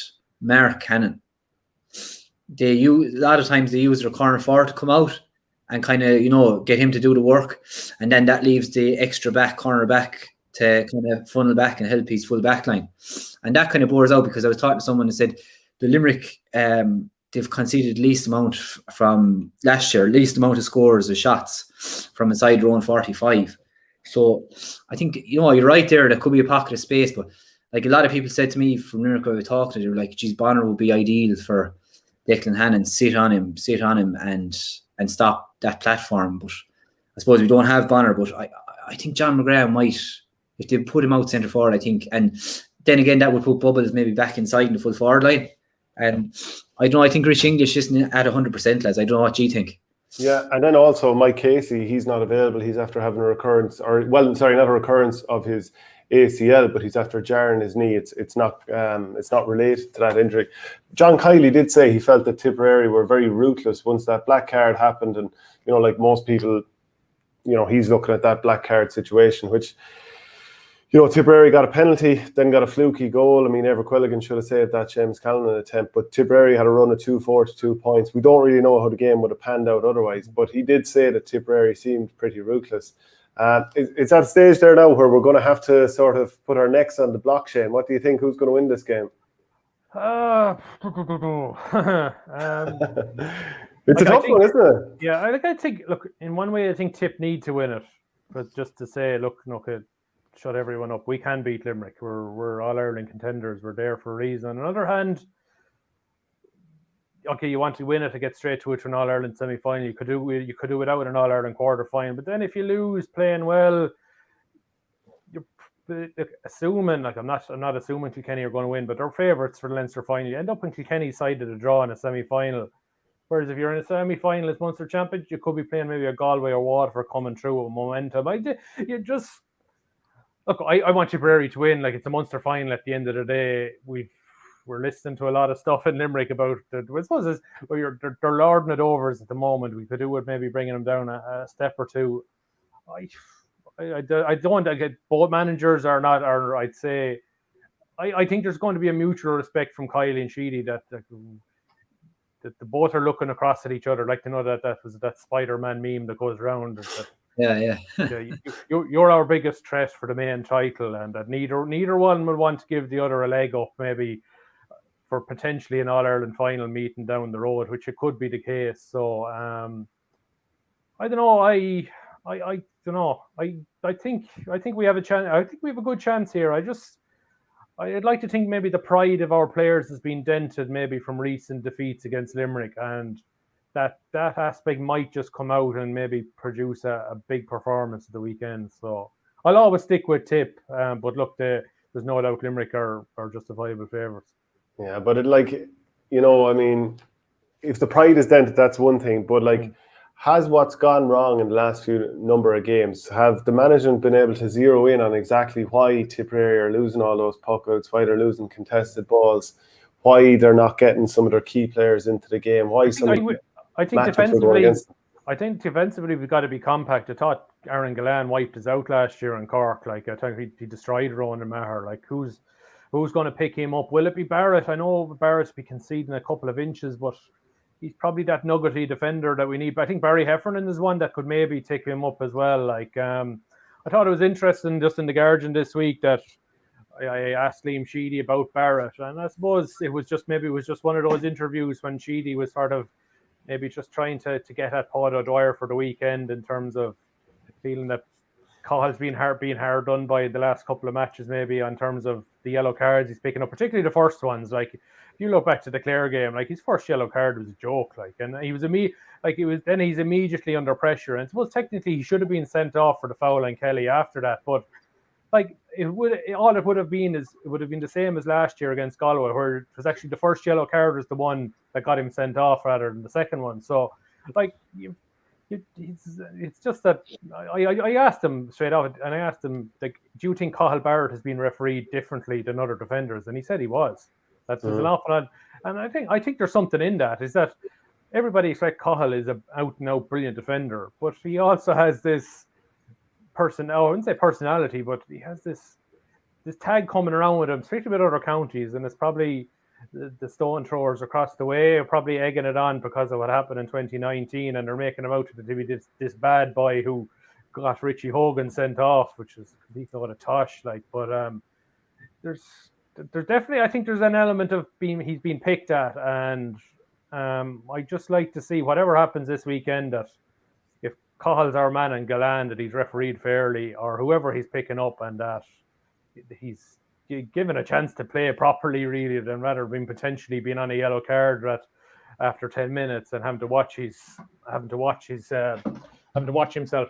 mark Hannon. A lot of times they use their corner forward to come out and kind of, get him to do the work. And then that leaves the extra corner back to kind of funnel back and help his full back line. And that kind of bores out because I was talking to someone who said the Limerick, they've conceded least amount from last year, least amount of scores or shots from inside their own 45. So I think, you're right there. There could be a pocket of space, but like a lot of people said to me from Limerick when we talked to, they were like, geez, Bonner would be ideal for Declan Hannon, sit on him and stop that platform. But I suppose we don't have Bonner, but I think John McGrath might, if they put him out centre forward, I think, and then again that would put Bubbles maybe back inside in the full forward line. And I don't know, I think Rich English isn't at 100%, lads. I don't know what you think. Yeah, and then also Mike Casey, he's not available. He's after having a recurrence, not a recurrence of his ACL, but he's after jarring his knee. It's not related to that injury. John Kiley did say he felt that Tipperary were very ruthless once that black card happened, and like most people, he's looking at that black card situation, which Tipperary got a penalty, then got a fluky goal. I mean, Ever Quilligan should have saved that James Callan attempt, but Tipperary had a run of 2-4 to 2 points. We don't really know how the game would have panned out otherwise, but he did say that Tipperary seemed pretty ruthless. It's at a stage there now where we're going to have to sort of put our necks on the block, Shane. What do you think? Who's going to win this game? It's a tough one, isn't it? Yeah, I think, look, in one way, I think Tipp need to win it. But just to say, look, shut everyone up. We can beat Limerick. We're All-Ireland contenders. We're there for a reason. On the other hand, okay, you want to win it to get straight to an All-Ireland semi-final. You could do without an All-Ireland quarter-final. But then if you lose playing well, you're assuming, like I'm not assuming Kilkenny are going to win, but they're favourites for the Leinster final. You end up on Kilkenny's side of the draw in a semi-final. Whereas if you're in a semi-final as Munster champions, you could be playing maybe a Galway or Waterford coming through with momentum. I want Tipperary to win. Like, it's a Munster final at the end of the day. We're listening to a lot of stuff in Limerick about I suppose they're lording it over at the moment. We could do with maybe bringing them down a step or two. I don't get both managers are not. Or I'd say I think there's going to be a mutual respect from Kyle and Sheedy that the both are looking across at each other. Like, that was that Spider-Man meme that goes around. Yeah. You're our biggest threat for the main title, and that neither one will want to give the other a leg up, maybe for potentially an All-Ireland final meeting down the road, which it could be the case. So I don't know. I don't know. I think we have a chance. I think we have a good chance here. I'd like to think maybe the pride of our players has been dented maybe from recent defeats against Limerick, and that aspect might just come out and maybe produce a big performance at the weekend. So I'll always stick with Tipp, but look, there's no doubt Limerick are justifiable favourites. Yeah, but I mean, if the pride is dented, that's one thing, but has what's gone wrong in the last few number of games, have the management been able to zero in on exactly why Tipperary are losing all those puckouts, why they're losing contested balls, why they're not getting some of their key players into the game, why I think defensively we've got to be compact. I thought Aaron Gillan wiped us out last year in Cork. Like, I think he destroyed Ronan Maher. Like, who's going to pick him up? Will it be Barrett? I know Barrett's be conceding a couple of inches, but he's probably that nuggety defender that we need. But I think Barry Heffernan is one that could maybe take him up as well. Like, I thought it was interesting just in the Guardian this week that I asked Liam Sheedy about Barrett, and I suppose it was just one of those interviews when Sheedy was sort of maybe just trying to get at Paul O'Dwyer for the weekend in terms of feeling that Cahill's been hard done by the last couple of matches, maybe in terms of the yellow cards he's picking up, particularly the first ones. Like if you look back to the Clare game, like his first yellow card was a joke, like, and he was then he's immediately under pressure. And I suppose technically he should have been sent off for the foul on Kelly after that, but like it would have been the same as last year against Galway, where it was actually the first yellow card was the one that got him sent off rather than the second one. So like it's just that I asked him straight off, and I asked him, like, do you think Cathal Barrett has been refereed differently than other defenders? And he said he was. That there's an awful lot, and I think there's something in that. Is that everybody expects Cathal is an out and out brilliant defender, but he also has this I wouldn't say personality, but he has this tag coming around with him, especially with other counties, and it's probably the stone throwers across the way are probably egging it on because of what happened in 2019, and they're making him out to be this bad boy who got Richie Hogan sent off, which is a complete load of tosh. Like, but there's definitely, I think there's an element of he's been picked at, and I just like to see whatever happens this weekend, that if Cahill's our man and Galan, that he's refereed fairly, or whoever he's picking up, and that he's given a chance to play properly, really, than rather than potentially being on a yellow card after 10 minutes and having to watch himself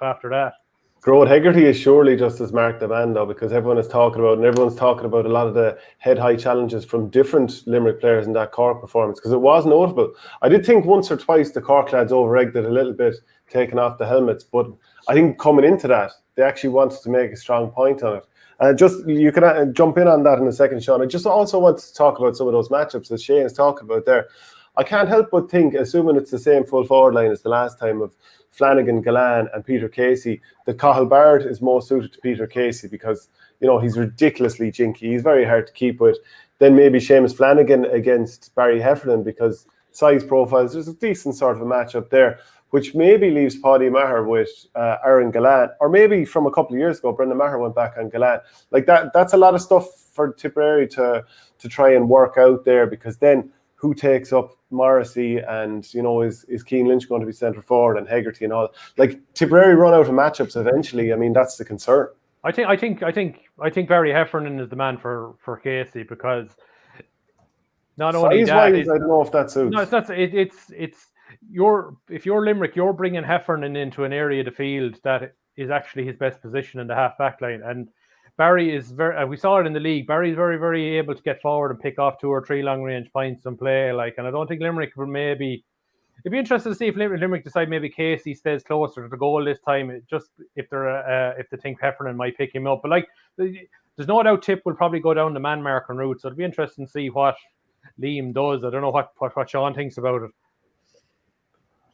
after that. Grode Hegarty is surely just as marked a man, though, because everyone's talking about a lot of the head-high challenges from different Limerick players in that Cork performance, because it was notable. I did think once or twice the Cork lads over-egged it a little bit, taking off the helmets, but I think coming into that, they actually wanted to make a strong point on it. You can jump in on that in a second, Sean. I just also want to talk about some of those matchups that Shane's talking about there. I can't help but think, assuming it's the same full forward line as the last time of Flanagan, Galan and Peter Casey, that Cathal Barrett is more suited to Peter Casey because, you know, he's ridiculously jinky. He's very hard to keep with. Then maybe Seamus Flanagan against Barry Heffernan, because size profiles, there's a decent sort of a matchup there, which maybe leaves Paddy Maher with Aaron Galan, or maybe from a couple of years ago, Brendan Maher went back on Galan. Like that's a lot of stuff for Tipperary to try and work out there, because then who takes up Morrissey, and, you know, is Cian Lynch going to be centre forward, and Hegarty and all? Like, Tipperary run out of matchups eventually. I mean, that's the concern. I think Barry Heffernan is the man for Casey, because not only that, size-wise, I don't know if that suits. No, it's not. If you're Limerick, you're bringing Heffernan into an area of the field that is actually his best position in the half back line, and Barry is we saw it in the league. Barry's very, very able to get forward and pick off 2 or 3 long range points and play. Like, and I don't think Limerick will maybe. It'd be interesting to see if Limerick decide maybe Casey stays closer to the goal this time. Just if they think Heffernan might pick him up, but like, there's no doubt Tipp will probably go down the man marking route. So it'd be interesting to see what Liam does. I don't know what Sean thinks about it.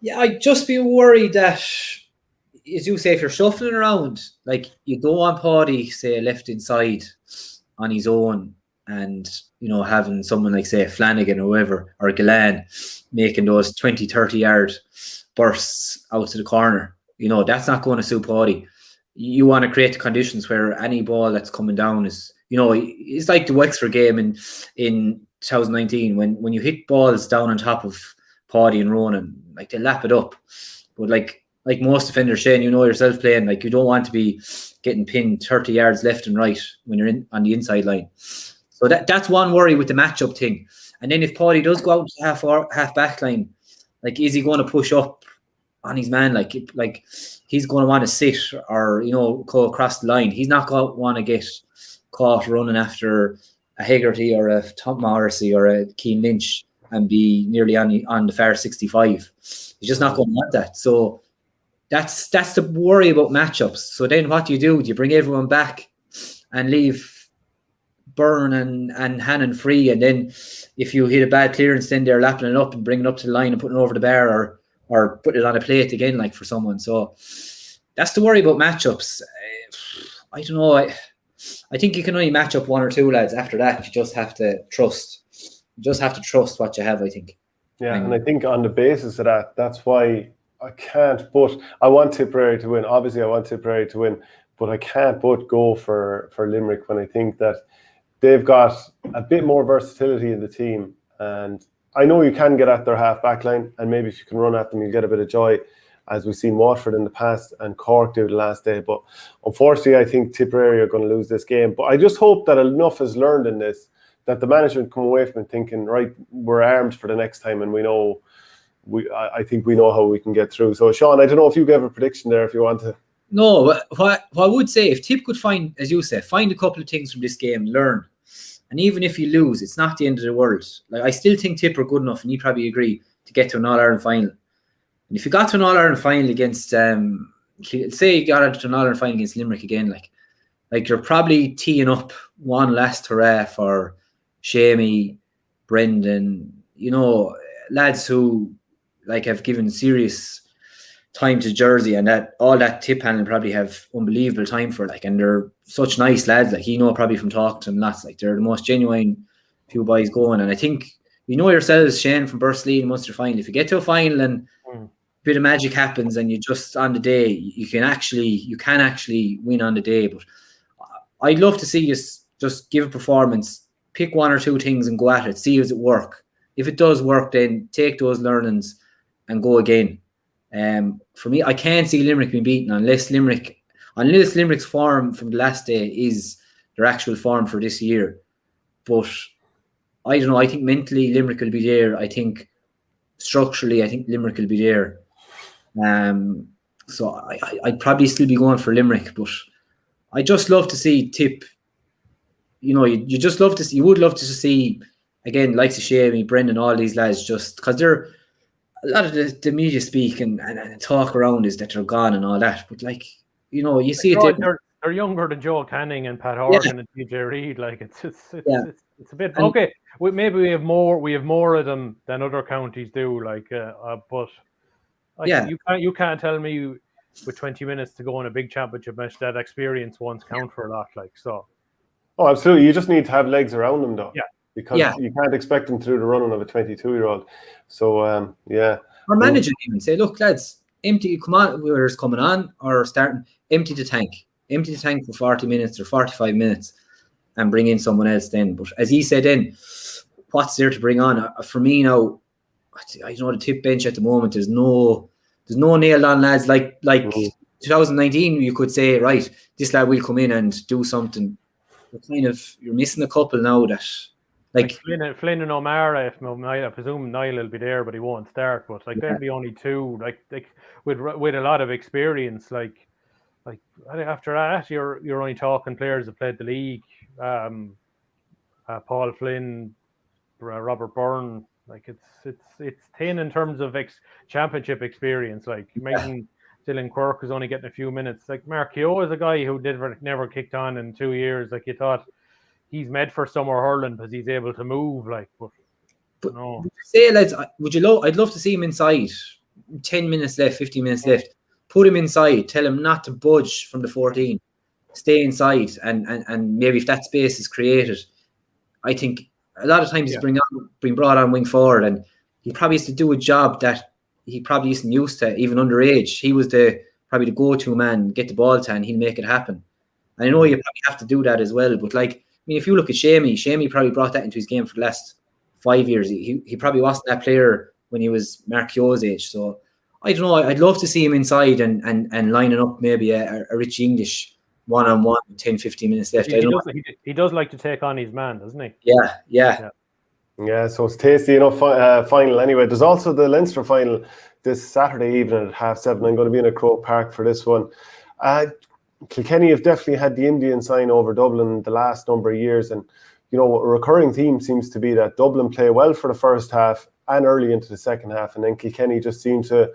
Yeah, I'd just be worried that, as you say, if you're shuffling around, like, you don't want Paddy, say, left inside on his own, and, you know, having someone like, say, Flanagan or whoever, or Galan, making those 20, 30-yard bursts out to the corner. You know, that's not going to suit Paddy. You want to create the conditions where any ball that's coming down is, you know, it's like the Wexford game in 2019, when you hit balls down on top of Paddy and Ronan, like, they lap it up. But like most defenders, Shane, you know yourself playing, like, you don't want to be getting pinned 30 yards left and right when you're on the inside line. So that's one worry with the matchup thing. And then if Paddy does go out to half back line, like, is he going to push up on his man? Like he's going to want to sit or, you know, go across the line. He's not going to want to get caught running after a Hegarty or a Tom Morrissey or a Cian Lynch and be nearly on the far 65. He's just not going to want that. So that's the worry about matchups. So then what do? Do you bring everyone back and leave Byrne and Hannon free? And then if you hit a bad clearance, then they're lapping it up and bringing it up to the line and putting it over the bar or putting it on a plate again, like, for someone. So that's the worry about matchups. I don't know. I think you can only match up 1 or 2 lads. After that, you just have to trust. You just have to trust what you have, I think. Yeah, and I think on the basis of that, that's why I can't, but I want Tipperary to win. Obviously, I want Tipperary to win, but I can't but go for Limerick when I think that they've got a bit more versatility in the team. And I know you can get at their half back line, and maybe if you can run at them, you get a bit of joy. as we've seen Waterford in the past and Cork do the last day. But unfortunately, I think Tipperary are going to lose this game. But I just hope that enough is learned in this, that the management come away from it thinking, right, we're armed for the next time, and we know, I think we know how we can get through. So, Sean, I don't know if you gave a prediction there if you want to. No, what I would say, if Tipp could find, as you said, find a couple of things from this game, learn. And even if you lose, it's not the end of the world. Like, I still think Tipp are good enough, and you probably agree, to get to an All-Ireland final. And if you got to an All-Ireland final against, say you got to an All-Ireland final against Limerick again, like you're probably teeing up one last hurrah for Shamey, Brendan, lads who like have given serious time to Jersey, and that all that Tipp panel probably have unbelievable time for, like, and they're such nice lads, like, probably from talking to them lots, like, they're the most genuine few boys going. And I think yourselves, Shane, from Bursley and Munster final, if you get to a final and a bit of magic happens and you just on the day you can actually win on the day. But I'd love to see you just give a performance, pick one or two things and go at it, see does it work. If it does work, then take those learnings and go again. For me, I can't see Limerick being beaten unless Limerick's form from the last day is their actual form for this year. But I don't know. I think mentally Limerick will be there. I think structurally, I think Limerick will be there. So I'd probably still be going for Limerick, but I just love to see Tipp. You would love to see again, likes of Shamey, Brendan, all these lads, just because they're. A lot of the media speak and talk around is that they're gone and all that, but like, you see it. They're younger than Joe Canning and Pat Horgan and DJ Reid. Like it's a bit okay. Maybe we have more of them than other counties do. Like, but you can't tell me with 20 minutes to go in a big championship match that experience won't count for a lot. Like so. Oh, absolutely. You just need to have legs around them, though. Yeah. Because you can't expect them to do the running of a 22-year-old. So, Or managing even. Say, look, lads, empty, come on, whether it's coming on or starting, empty the tank. Empty the tank for 40 minutes or 45 minutes and bring in someone else then. But as he said then, what's there to bring on? For me now, the Tipp bench at the moment, there's no nailed on lads like 2019, you could say, right, this lad will come in and do something. But you're missing a couple now that... Like Flynn and O'Mara, I presume Niall will be there, but he won't start. But they're the only two, like with a lot of experience. Like after that, you're only talking players that played the league. Paul Flynn, Robert Byrne. Like it's thin in terms of championship experience. Like Megan Dylan Quirk is only getting a few minutes. Like Mark Keogh is a guy who never kicked on in 2 years. Like you thought. He's made for summer hurling because he's able to move. Like, but no. Say, lads, I'd love to see him inside. 10 minutes left, 15 minutes left. Put him inside. Tell him not to budge from the 14. Stay inside, and maybe if that space is created, I think a lot of times he's being brought on wing forward, and he probably has to do a job that he probably isn't used to, even underage. He was probably the go-to man, get the ball to, and he'll make it happen. And I know you probably have to do that as well, but like. I mean, if you look at Shamey probably brought that into his game for the last 5 years. He probably wasn't that player when he was Mark Keogh's age. So I don't know. I'd love to see him inside and lining up maybe a Richie English one-on-one, 10, 15 minutes left. He does like to take on his man, doesn't he? Yeah. Yeah, so it's tasty enough final anyway. There's also the Leinster final this Saturday evening at 7:30. I'm going to be in a Croke Park for this one. Kilkenny have definitely had the Indian sign over Dublin the last number of years, and a recurring theme seems to be that Dublin play well for the first half and early into the second half, and then Kilkenny just seem to,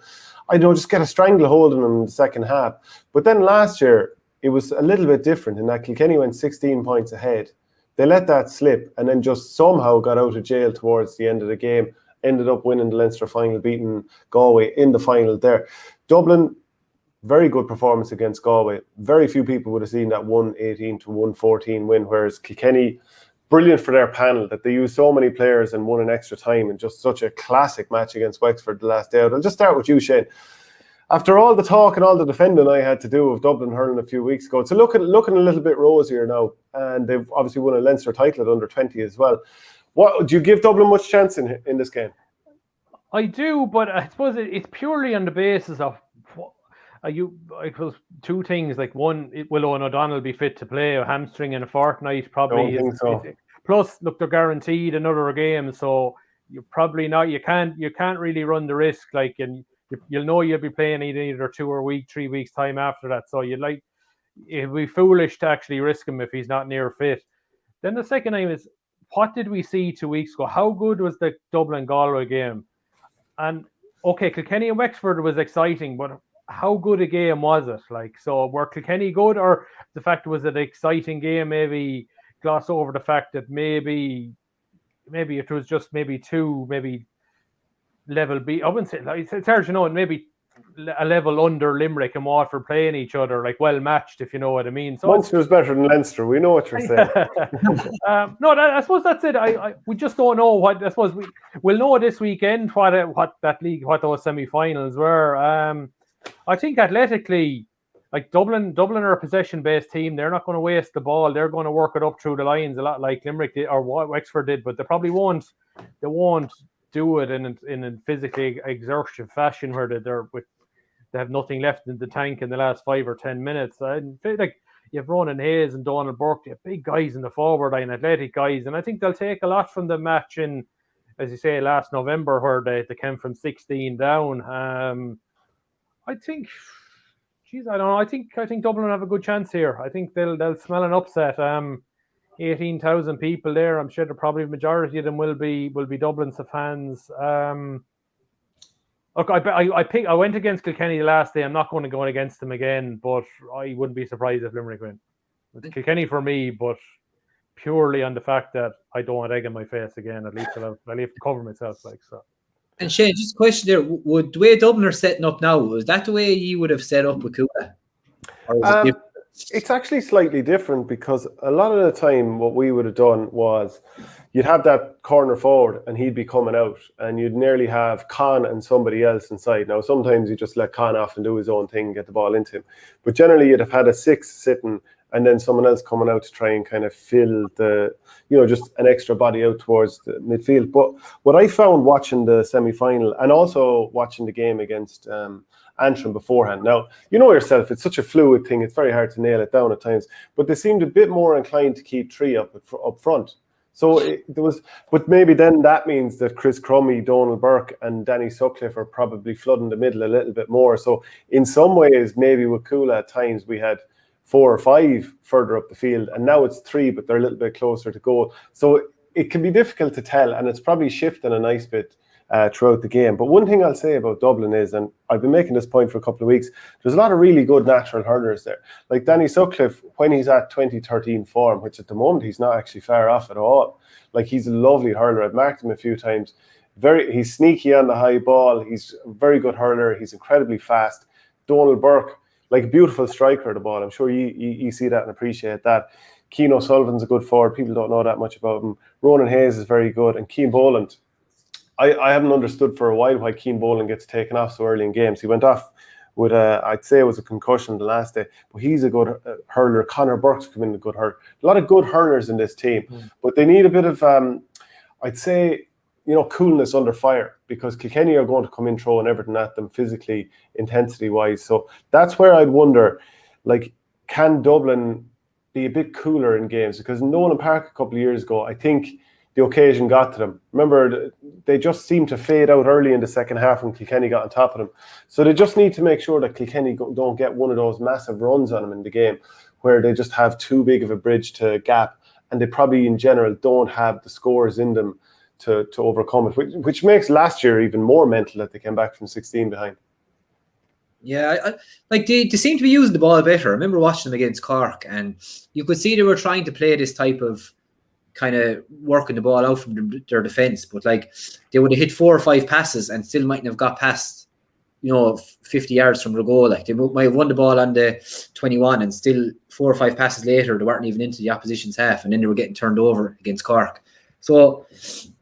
just get a stranglehold on them in the second half. But then last year it was a little bit different in that Kilkenny went 16 points ahead. They let that slip and then just somehow got out of jail towards the end of the game, ended up winning the Leinster final, beating Galway in the final there. Dublin, very good performance against Galway. Very few people would have seen that 118 to 114 win, whereas Kilkenny, brilliant for their panel that they used so many players and won in extra time, and just such a classic match against Wexford the last day out. I'll just start with you, Shane. After all the talk and all the defending I had to do of Dublin hurling a few weeks ago, it's looking a little bit rosier now, and they've obviously won a Leinster title at under 20 as well. What do you give Dublin much chance in this game? I do, but I suppose it's purely on the basis of it was two things. Like one, will Owen O'Donnell be fit to play? A hamstring in a fortnight probably. Don't think so. Plus, look, they're guaranteed another game, so you're probably not. You can't really run the risk. Like, and you'll know you'll be playing either 2 or 3 weeks time after that. So it'd be foolish to actually risk him if he's not near fit. Then the second thing is, what did we see 2 weeks ago? How good was the Dublin-Galway game? And okay, Kilkenny and Wexford was exciting, but how good a game was it? Like, so were Kilkenny good, or the fact was it an exciting game? Maybe gloss over the fact that maybe it was just two level B. I wouldn't say, like, it's hard to know, maybe a level under Limerick and Waterford playing each other, like well matched, if you know what I mean. So Munster was better than Leinster. We know what you're saying. I suppose that's it. We just don't know what. I suppose we'll know this weekend what that league, what those semi-finals were. I think athletically, like Dublin are a possession-based team. They're not going to waste the ball. They're going to work it up through the lines a lot, like Limerick did, or what Wexford did. But they probably won't. They won't do it in a physically exertive fashion where they have nothing left in the tank in the last 5 or 10 minutes. I feel like you have Ronan Hayes and Donald Burke. You have big guys in the forward line, athletic guys, and I think they'll take a lot from the match in, as you say, last November where they came from 16 down. I think, I don't know. I think Dublin have a good chance here. I think they'll smell an upset. 18,000 people there. I'm sure the majority of them will be Dublin's fans. Look, I went against Kilkenny the last day. I'm not going to go against them again, but I wouldn't be surprised if Limerick win. It's Kilkenny for me, but purely on the fact that I don't want egg in my face again. At least I'll have to cover myself, like so. And Shane, just a question there: would the way Dublin are setting up now, was that the way you would have set up with Kula? Or was it different? It's actually slightly different because a lot of the time what we would have done was you'd have that corner forward and he'd be coming out and you'd nearly have Con and somebody else inside. Now, sometimes you just let Con off and do his own thing and get the ball into him. But generally you'd have had a 6 sitting and then someone else coming out to try and kind of fill just an extra body out towards the midfield. But what I found watching the semi-final and also watching the game against Antrim beforehand. Now, you know yourself, it's such a fluid thing. It's very hard to nail it down at times. But they seemed a bit more inclined to keep 3 up front. So but maybe then that means that Chris Crummy, Donald Burke and Danny Sutcliffe are probably flooding the middle a little bit more. So in some ways, maybe with Kula at times we had 4 or 5 further up the field. And now it's 3, but they're a little bit closer to goal. So it can be difficult to tell. And it's probably shifting a nice bit throughout the game. But one thing I'll say about Dublin is, and I've been making this point for a couple of weeks, there's a lot of really good natural hurlers there. Like Danny Sutcliffe, when he's at 2013 form, which at the moment he's not actually far off at all. Like he's a lovely hurler. I've marked him a few times. He's sneaky on the high ball. He's a very good hurler. He's incredibly fast. Donald Burke, like a beautiful striker of the ball. I'm sure you see that and appreciate that. Keane O'Sullivan's a good forward. People don't know that much about him. Ronan Hayes is very good. And Keane Boland, I haven't understood for a while why Keane Boland gets taken off so early in games. He went off with I'd say it was a concussion the last day, but he's a good hurler. Conor Burke's come in a good hurler. A lot of good hurlers in this team, but they need a bit of, I'd say, coolness under fire because Kilkenny are going to come in throwing everything at them physically, intensity-wise. So that's where I'd wonder, like, can Dublin be a bit cooler in games? Because in Nolan Park a couple of years ago, I think the occasion got to them. Remember, they just seemed to fade out early in the second half when Kilkenny got on top of them. So they just need to make sure that Kilkenny don't get one of those massive runs on them in the game where they just have too big of a bridge to gap, and they probably in general don't have the scores in them to overcome it, which makes last year even more mental that they came back from 16 behind. Yeah, they seem to be using the ball better. I remember watching them against Cork, and you could see they were trying to play this type of kind of working the ball out from their defence, but like they would have hit 4 or 5 passes and still mightn't have got past 50 yards from the goal. Like they might have won the ball on the 21 and still 4 or 5 passes later they weren't even into the opposition's half, and then they were getting turned over against Cork. So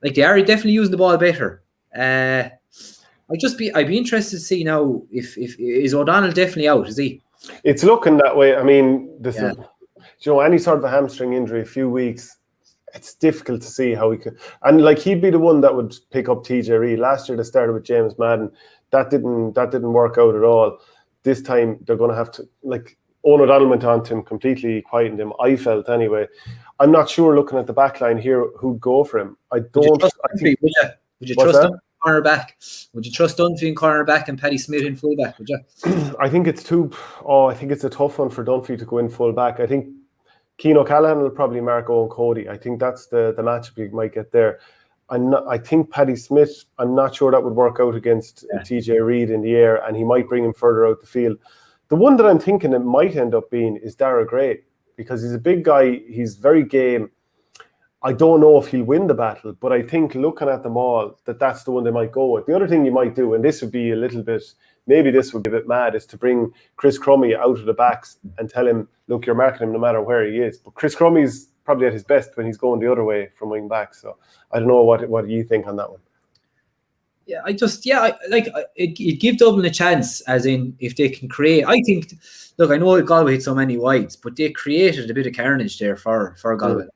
like they are definitely using the ball better. I'd be interested to see now if is O'Donnell definitely out, is he? It's looking that way. I mean, any sort of a hamstring injury, a few weeks, it's difficult to see how he could. And like he'd be the one that would pick up TJ Reid. Last year they started with James Madden. That didn't work out at all. this time they're going to have to, like, Owen O'Donnell went on to him, completely quietened him, I felt anyway. I'm not sure, looking at the back line here, who'd go for him. I don't. Would you trust him cornerback? Would you trust Dunphy in cornerback and Paddy Smith in fullback? Would you? I think it's I think it's a tough one for Dunphy to go in fullback. I think Cian O'Callaghan will probably mark Owen Cody. I think that's the matchup you might get there. I think Paddy Smith, I'm not sure that would work out against TJ Reid in the air, and he might bring him further out the field. The one that I'm thinking it might end up being is Dara Gray, because he's a big guy. He's very game. I don't know if he'll win the battle, but I think looking at them all, that's the one they might go with. The other thing you might do, and this would be a little bit, maybe this would be a bit mad, is to bring Chris Crummey out of the backs and tell him, look, you're marking him no matter where he is. But Chris Crummey's probably at his best when he's going the other way from wing back. So I don't know what you think on that one. Yeah, it give Dublin a chance, as in if they can create. I think, look, I know Galway hit so many wides, but they created a bit of carnage there for Galway.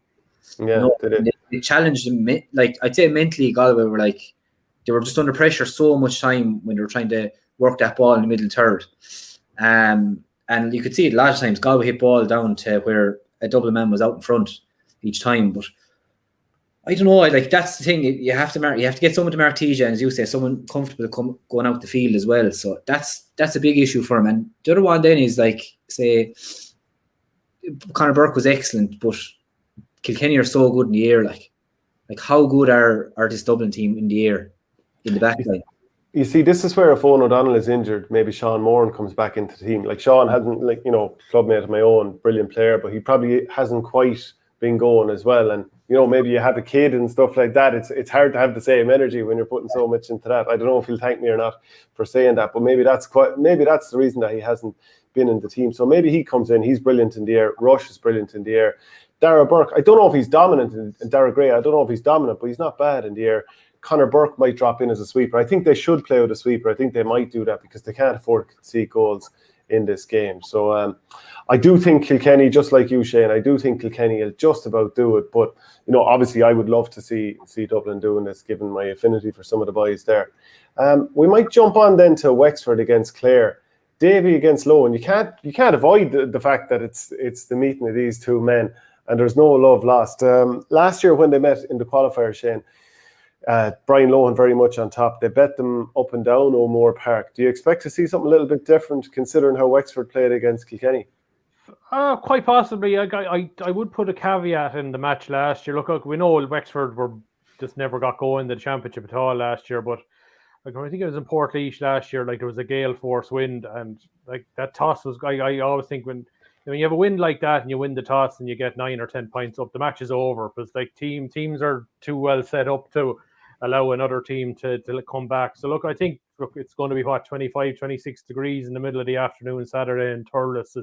Yeah, they challenged them. Like, I'd say mentally, Galway were like, they were just under pressure so much time when they were trying to work that ball in the middle third. And you could see it a lot of times. Galway hit ball down to where a Dublin man was out in front each time. But I don't know. Like, that's the thing. You have to get someone to mark TJ, and as you say, someone comfortable going out the field as well. So that's a big issue for him. And the other one then is, like, say, Conor Burke was excellent, but Kilkenny are so good in the air. Like how good are this Dublin team in the air, in the back line? You see, this is where if Owen O'Donnell is injured, maybe Sean Moran comes back into the team. Like, Sean hasn't, like, clubmate of my own, brilliant player, but he probably hasn't quite been going as well. And maybe you have a kid and stuff like that. It's hard to have the same energy when you're putting so much into that. I don't know if he'll thank me or not for saying that, but maybe that's the reason that he hasn't been in the team. So maybe he comes in. He's brilliant in the air. Rush is brilliant in the air. Dara Burke, I don't know if he's dominant, and Dara Gray, I don't know if he's dominant, but he's not bad in the air. Conor Burke might drop in as a sweeper. I think they should play with a sweeper. I think they might do that because they can't afford to concede goals in this game. So I do think Kilkenny, just like you, Shane, I do think Kilkenny will just about do it. But, obviously I would love to see Dublin doing this, given my affinity for some of the boys there. We might jump on then to Wexford against Clare. Davy against Lohan. You can't avoid the fact that it's the meeting of these two men. And there's no love lost. Last year when they met in the qualifier, Shane, Brian Lohan very much on top. They bet them up and down O'Moore Park. Do you expect to see something a little bit different, considering how Wexford played against Kilkenny? Quite possibly. I would put a caveat in the match last year. Look, we know Wexford just never got going in the championship at all last year, but I think it was in Portlaoise last year. Like, there was a gale force wind, and like that toss was. I always think when you have a wind like that and you win the toss and you get 9 or 10 points up, the match is over, because like teams are too well set up to allow another team to come back. So look, I think it's going to be 25, 26 degrees in the middle of the afternoon Saturday in Thurles.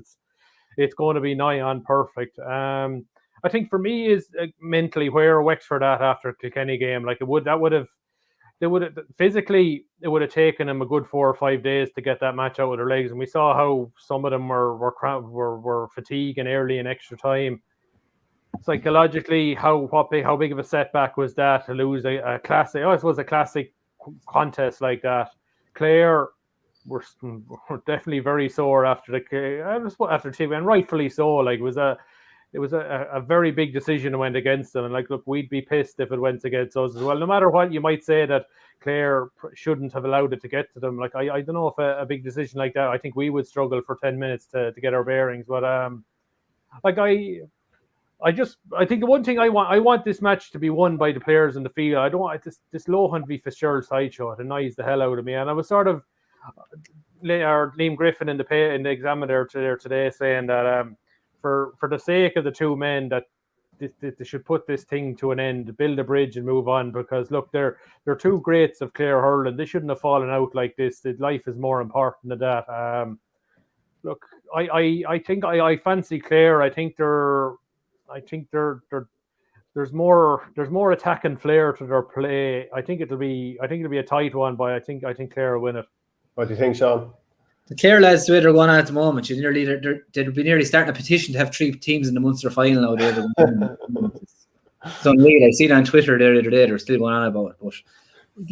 It's going to be nigh on perfect. I think for me is mentally where Wexford at after Kilkenny game. Like, it would have physically, it would have taken them a good 4 or 5 days to get that match out of their legs, and we saw how some of them were fatiguing early in extra time. Psychologically, how big of a setback was that to lose a classic? I suppose a classic contest like that. Clare were definitely very sore after two, and rightfully so. Like, it was a very big decision that went against them. And like, look, we'd be pissed if it went against us as well. No matter what, you might say that Clare shouldn't have allowed it to get to them. Like, I don't know if a big decision like that, I think we would struggle for 10 minutes to get our bearings. But I think the one thing I want this match to be won by the players in the field. I don't want this Lohan v Fitzgerald sideshow. It annoys the hell out of me. And I was sort of Liam Griffin in the Examiner today saying that for the sake of the two men, that they should put this thing to an end, build a bridge and move on, because look, they're two greats of Clare hurling. They shouldn't have fallen out like this. Life is more important than that. Look, I think I fancy Clare. I think there's more attack and flair to their play. I think it'll be a tight one, but I think Clare will win it. What do you think, Sean? The Clare lads, the way they're going on at the moment, they'd be nearly starting a petition to have 3 teams in the Munster final now. It's unreal. I see it on Twitter the other day. They're still going on about it.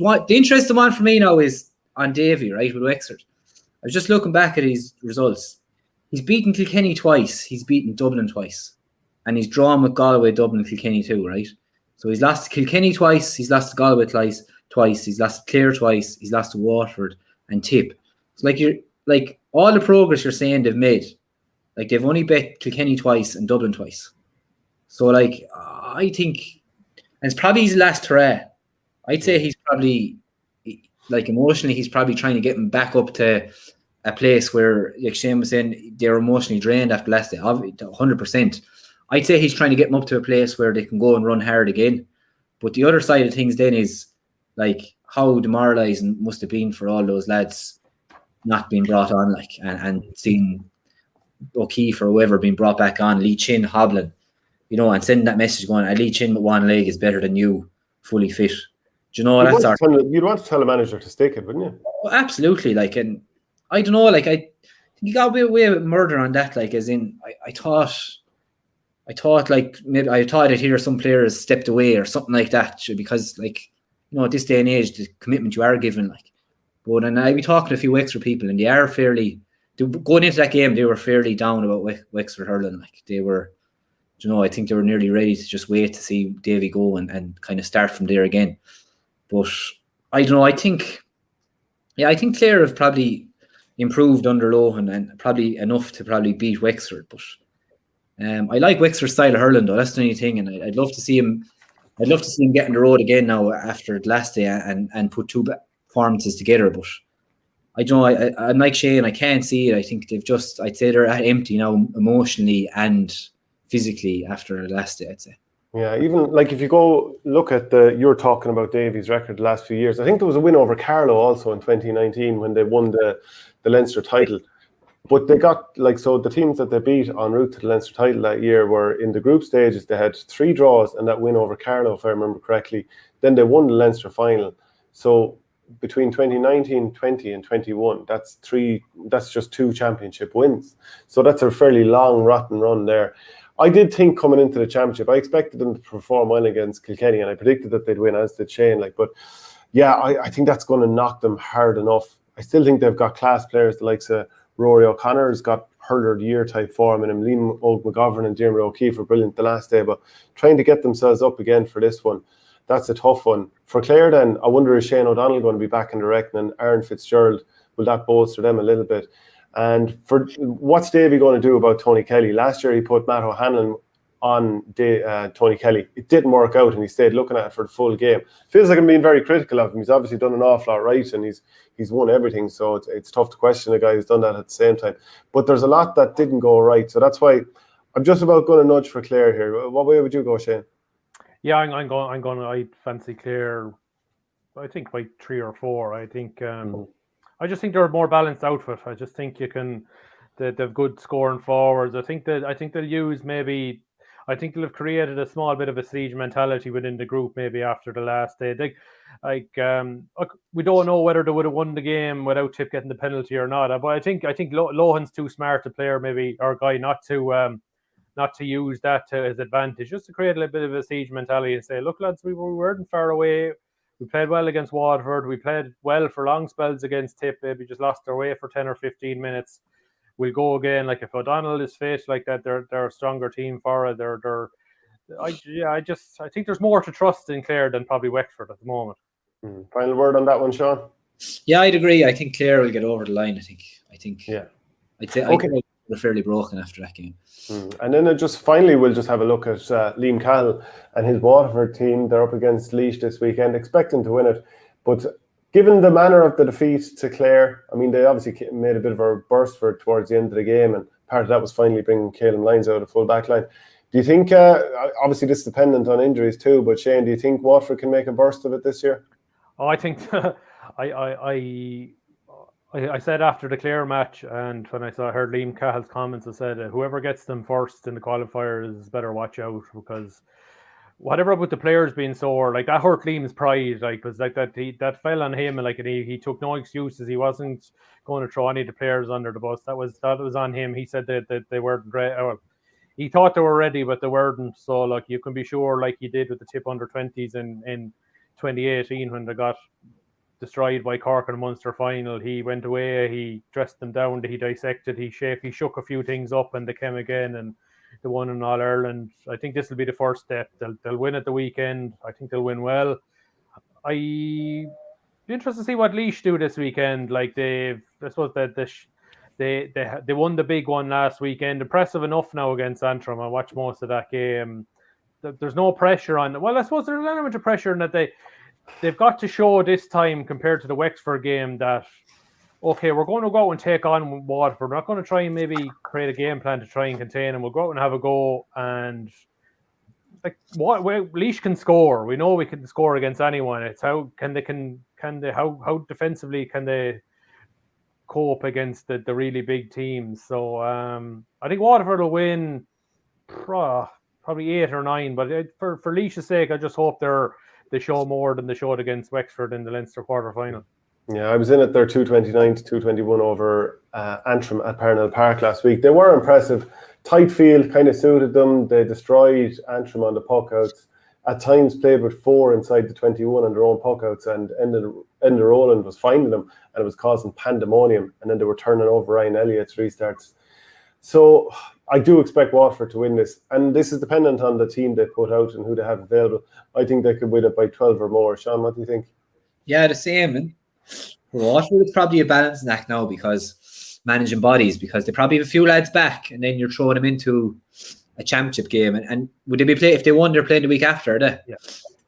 But the interesting one for me now is on Davy, right, with Wexford. I was just looking back at his results. He's beaten Kilkenny twice. He's beaten Dublin twice. And he's drawn with Galway, Dublin, Kilkenny too, right? So he's lost to Kilkenny twice. He's lost to Galway twice. He's lost to Clare twice. He's lost to Waterford and Tipp. It's like all the progress you're saying they've made. Like they've only bet Kilkenny twice and Dublin twice. So like I think, and it's probably his last hurrah. I'd say he's probably like emotionally, he's probably trying to get him back up to a place where, like Shane was saying, they're emotionally drained after last day. 100%. I'd say he's trying to get them up to a place where they can go and run hard again. But the other side of things then is like how demoralising must have been for all those lads not being brought on, like and seeing O'Keefe or whoever being brought back on, Lee Chin hobbling, you know, and sending that message going, Lee Chin with one leg is better than you fully fit. Do you know you'd want to tell a manager to stick it, wouldn't you? Oh, absolutely. Like, and I don't know, like you got away with murder on that, like as in I thought like maybe I thought I'd hear some players stepped away or something like that, because like, you know, at this day and age the commitment you are given, like, but and I'd be talking to a few Wexford people and they are fairly, going into that game they were fairly down about Wexford hurling. Like they were, you know, I think they were nearly ready to just wait to see Davy go and kind of start from there again. But I don't know, I think Clare have probably improved under Lohan and probably enough to probably beat Wexford. But I like Wexford's style of hurling though. That's the only thing, and I'd love to see him. I'd love to see him get on the road again now after the last day and put two performances together. But I don't know. I'm like Shane. I can't see it. I think I'd say they're empty now emotionally and physically after the last day, I'd say. Yeah, even like if you go look at you're talking about Davies' record the last few years. I think there was a win over Carlow also in 2019 when they won the Leinster title. But they got so the teams that they beat en route to the Leinster title that year were in the group stages. They had 3 draws and that win over Carlow, if I remember correctly. Then they won the Leinster final. So between 2019, 20 and 21, that's just 2 championship wins. So that's a fairly long, rotten run there. I did think coming into the championship, I expected them to perform well against Kilkenny and I predicted that they'd win, as did Shane. But yeah, I think that's going to knock them hard enough. I still think they've got class players, the likes of Rory O'Connor's got hurler of the year type form, and Liam McGovern and Jeremy O'Keefe were brilliant the last day, but trying to get themselves up again for this one, that's a tough one. For Clare then, I wonder, is Shane O'Donnell going to be back in the reckoning, and Aaron Fitzgerald, will that bolster them a little bit? And for what's Davy going to do about Tony Kelly? Last year he put Matt O'Hanlon on Tony Kelly. It didn't work out and he stayed looking at it for the full game. Feels like I'm being very critical of him. He's obviously done an awful lot right and he's won everything, so it's tough to question a guy who's done that at the same time. But there's a lot that didn't go right, so that's why I'm just about going to nudge for Clare here. What way would you go, Shane? Yeah, I'm going to, I fancy Clare, I think by 3 or 4. I think I just think they're a more balanced outfit. I just think they've good scoring forwards. I think they'll use maybe. I think they'll have created a small bit of a siege mentality within the group maybe after the last day. We don't know whether they would have won the game without Tipp getting the penalty or not. But I think Lohan's too smart a player maybe, or guy not to use that to his advantage, just to create a little bit of a siege mentality and say, look lads, we weren't far away. We played well against Waterford. We played well for long spells against Tipp. Maybe just lost their way for 10 or 15 minutes. We'll go again. Like if O'Donnell is fit like that, they're a stronger team for it. I think there's more to trust in Clare than probably Wexford at the moment. Final word on that one, Sean? Yeah, I'd agree. I think Clare will get over the line. I think. Yeah. I'd say okay. They're fairly broken after that game. And then we'll just have a look at Liam Cahill and his Waterford team. They're up against Laois this weekend, expecting to win it. But given the manner of the defeat to Clare, I mean, they obviously made a bit of a burst for it towards the end of the game, and part of that was finally bringing Caelan Lyons out of full back line. Do you think, obviously this is dependent on injuries too, but Shane, do you think Waterford can make a burst of it this year? Oh, I think I said after the Clare match, and when I heard Liam Cahill's comments, I said whoever gets them first in the qualifiers better watch out, because whatever about the players being sore, like that hurt Liam's pride, like because like that fell on him, and like he took no excuses. He wasn't going to throw any of the players under the bus. That was on him. He said that they weren't ready. Well, he thought they were ready, but they weren't. So like you can be sure, like he did with the Tipp under 20s in 2018 when they got destroyed by Cork in the Munster final. He went away, he dressed them down, he dissected, he shook a few things up, and they came again and they won in All Ireland. I think this will be the first step. They'll win at the weekend. I think they'll win well. I'd be interested to see what Laois do this weekend. Like I suppose they won the big one last weekend. Impressive enough now against Antrim. I watched most of that game. There's no pressure on. Well, I suppose there's an element of pressure in that they've got to show this time compared to the Wexford game that, okay, we're going to go out and take on Waterford. We're not going to try and maybe create a game plan to try and contain them. We'll go out and have a go. And like Laois can score. We know we can score against anyone. It's how how defensively can they cope against the really big teams. So I think Waterford will win probably 8 or 9. But for Laois' sake, I just hope they show more than they showed against Wexford in the Leinster quarter-final. Yeah, I was in at their 229 to 221 over Antrim at Parnell Park last week. They were impressive. Tight field kind of suited them. They destroyed Antrim on the puckouts. At times played with 4 inside the 21 on their own puckouts, and Enda Rowland was finding them, and it was causing pandemonium. And then they were turning over Ryan Elliott's restarts. So I do expect Waterford to win this. And this is dependent on the team they put out and who they have available. I think they could win it by 12 or more. Sean, what do you think? Yeah, the same. And Waterford is probably a balancing act now because managing bodies, because they probably have a few lads back, and then you're throwing them into a championship game. And would they be playing if they won? They're playing the week after, are they?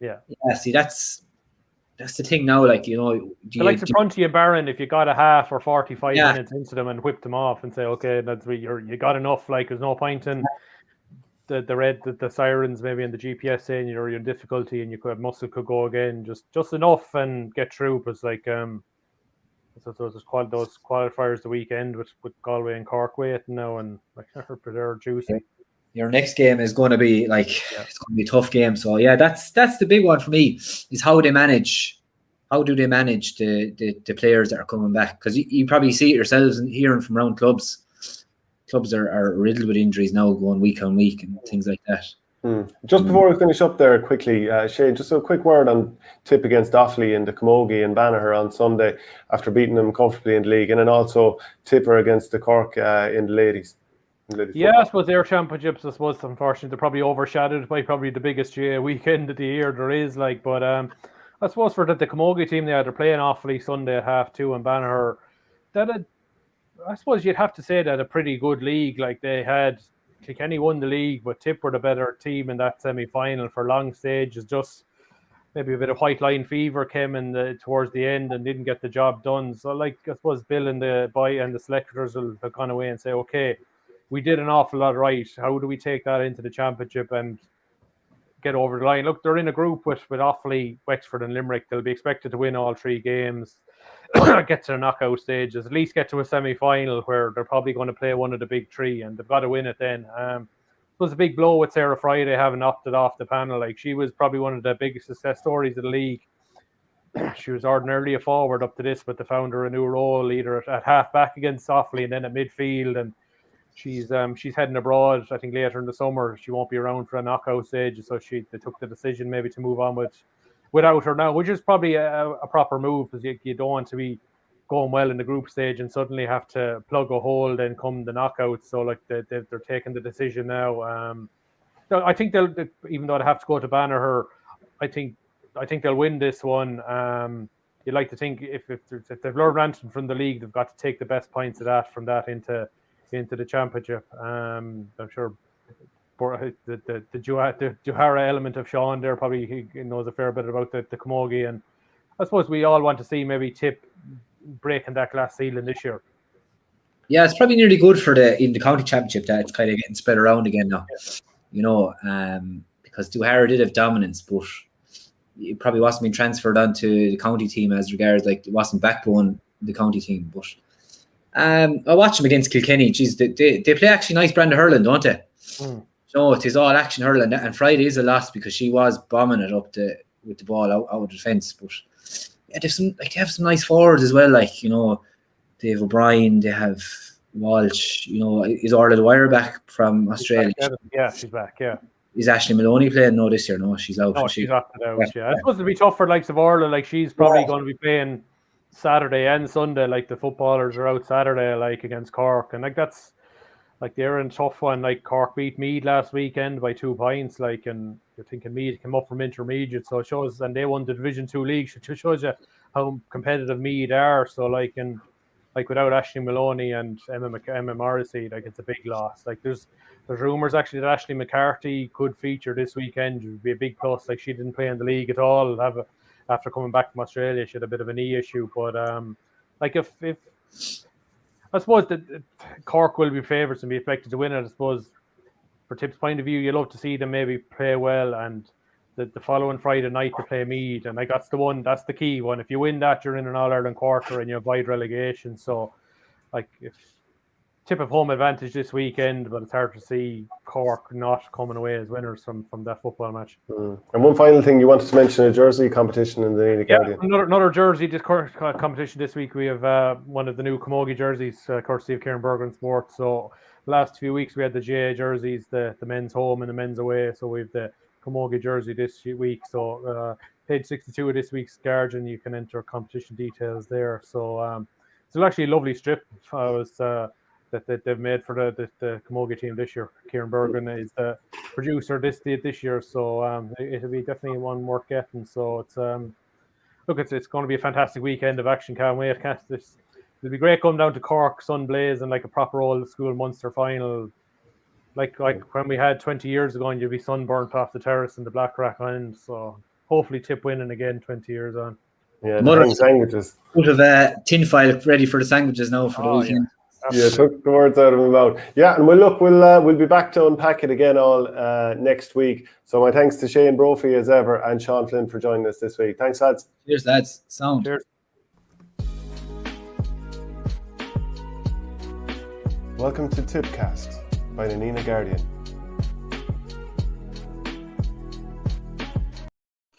Yeah. See, that's the thing now. Like, you know, to front you Barron if you got a half or 45 minutes into them and whip them off and say, okay, that's you got enough. Like, there's no point in the sirens maybe and the GPS saying you're in difficulty and muscle could go again. Just enough and get through. Because like so those qualifiers the weekend with Galway and Cork waiting now, and like they're juicy. Your next game is going to be it's going to be a tough game. So yeah, that's the big one for me, is how they manage. How do they manage the players that are coming back? Because you probably see it yourselves and hearing from around clubs. Clubs are riddled with injuries now, going week on week and things like that. Just before we finish up there quickly, Shane, just a quick word on Tipp against Offaly in the Camogie and Banagher on Sunday after beating them comfortably in the league, and then also Tipper against the Cork in the ladies. I suppose their championships, unfortunately, they're probably overshadowed by probably the biggest weekend of the year there is. But I suppose for the Camogie team, they're playing Offaly Sunday at 2:30 and Banagher. I suppose you'd have to say that a pretty good league. Like they had, Kilkenny won the league, but Tipp were the better team in that semi-final for long stages. Just maybe a bit of white line fever came in towards the end and didn't get the job done. So, I suppose Bill and the selectors will have gone away and say, okay, we did an awful lot right. How do we take that into the championship and get over the line? Look, they're in a group with Offaly, Wexford and Limerick. They'll be expected to win all 3 games, get to the knockout stages, at least get to a semi-final where they're probably going to play one of the big 3, and they've got to win it then. It was a big blow with Sarah Friday having opted off the panel. Like, she was probably one of the biggest success stories of the league. She was ordinarily a forward up to this, but they found her a new role, either at half-back against Offaly and then at midfield, and she's heading abroad. I think later in the summer she won't be around for a knockout stage, so they took the decision maybe to move on without her now, which is probably a proper move, because you don't want to be going well in the group stage and suddenly have to plug a hole then come the knockout. So they're taking the decision now. I think they'll, even though they have to go to Banagher, I think they'll win this one. You'd like to think if they've learned anything from the league, they've got to take the best points of that from that into the championship. I'm sure the Johara element of Sean there probably he knows a fair bit about the Camogie, and I suppose we all want to see maybe Tipp breaking that glass ceiling this year. Yeah, it's probably nearly good for in the county championship that it's kind of getting spread around again now. Because Johara did have dominance, but it probably wasn't being transferred onto the county team as regards, like, it wasn't backbone the county team. But I watched them against Kilkenny. Jeez, they play actually nice brand of hurling, don't they? It is all action hurling, and Friday is a loss because she was bombing it up with the ball out of defence. But yeah, they have some nice forwards as well. They have O'Brien, they have Walsh. Is Orla Dwyer back from Australia? Yeah, she's back. Yeah. is Ashley Maloney playing? No, this year. No, she's out. No, she's opted out. Yeah, I suppose it'll be tough for likes of Orla. Like she's probably going to be playing Saturday and Sunday. Like the footballers are out Saturday, like against Cork, and like that's like they're in a tough one. Like Cork beat Meath last weekend by 2 points. Like, and you're thinking Meath came up from intermediate, so it shows, and they won the Division 2 league. So it shows you how competitive Meath are. So like, and like without Ashley Maloney and Emma Morrissey, like it's a big loss. Like there's rumours actually that Ashley McCarthy could feature this weekend. It would be a big plus. Like she didn't play in the league at all. After coming back from Australia, she had a bit of a knee issue. But like if I suppose that Cork will be favourites and be expected to win it. I suppose for Tipp's point of view, you love to see them maybe play well, and the following Friday night to play Meath, and like that's the key one. If you win that, you're in an All-Ireland quarter and you avoid relegation. So like if Tipp have home advantage this weekend, but it's hard to see Cork not coming away as winners from that football match. And one final thing, you wanted to mention a jersey competition in the Guardian. Another jersey competition this week. We have one of the new Camogie jerseys, courtesy of Kieran Berger Sports. So last few weeks we had the GA jerseys, the men's home and the men's away. So we have the Camogie jersey this week. So page 62 of this week's Guardian, you can enter competition details there. So it's actually a lovely strip. That they've made for the Camogie team this year. Kieran Bergen is the producer this year, so it'll be definitely one worth getting. So it's it's going to be a fantastic weekend of action. Can't wait. It'll be great going down to Cork, sun blaze, and like a proper old school Munster final, like when we had 20 years ago, and you'd be sunburnt off the terrace in the Blackrock Island. So hopefully Tipp winning again 20 years on. Yeah, the sandwiches. Out of tin foil ready for the sandwiches now for the weekend. Yeah, took the words out of my mouth. Yeah, and we'll be back to unpack it again all next week. So my thanks to Shane Brophy as ever and Sean Flynn for joining us this week. Thanks, lads. Cheers, lads. Sound. Cheers. Welcome to Tippcast by the Nina Guardian.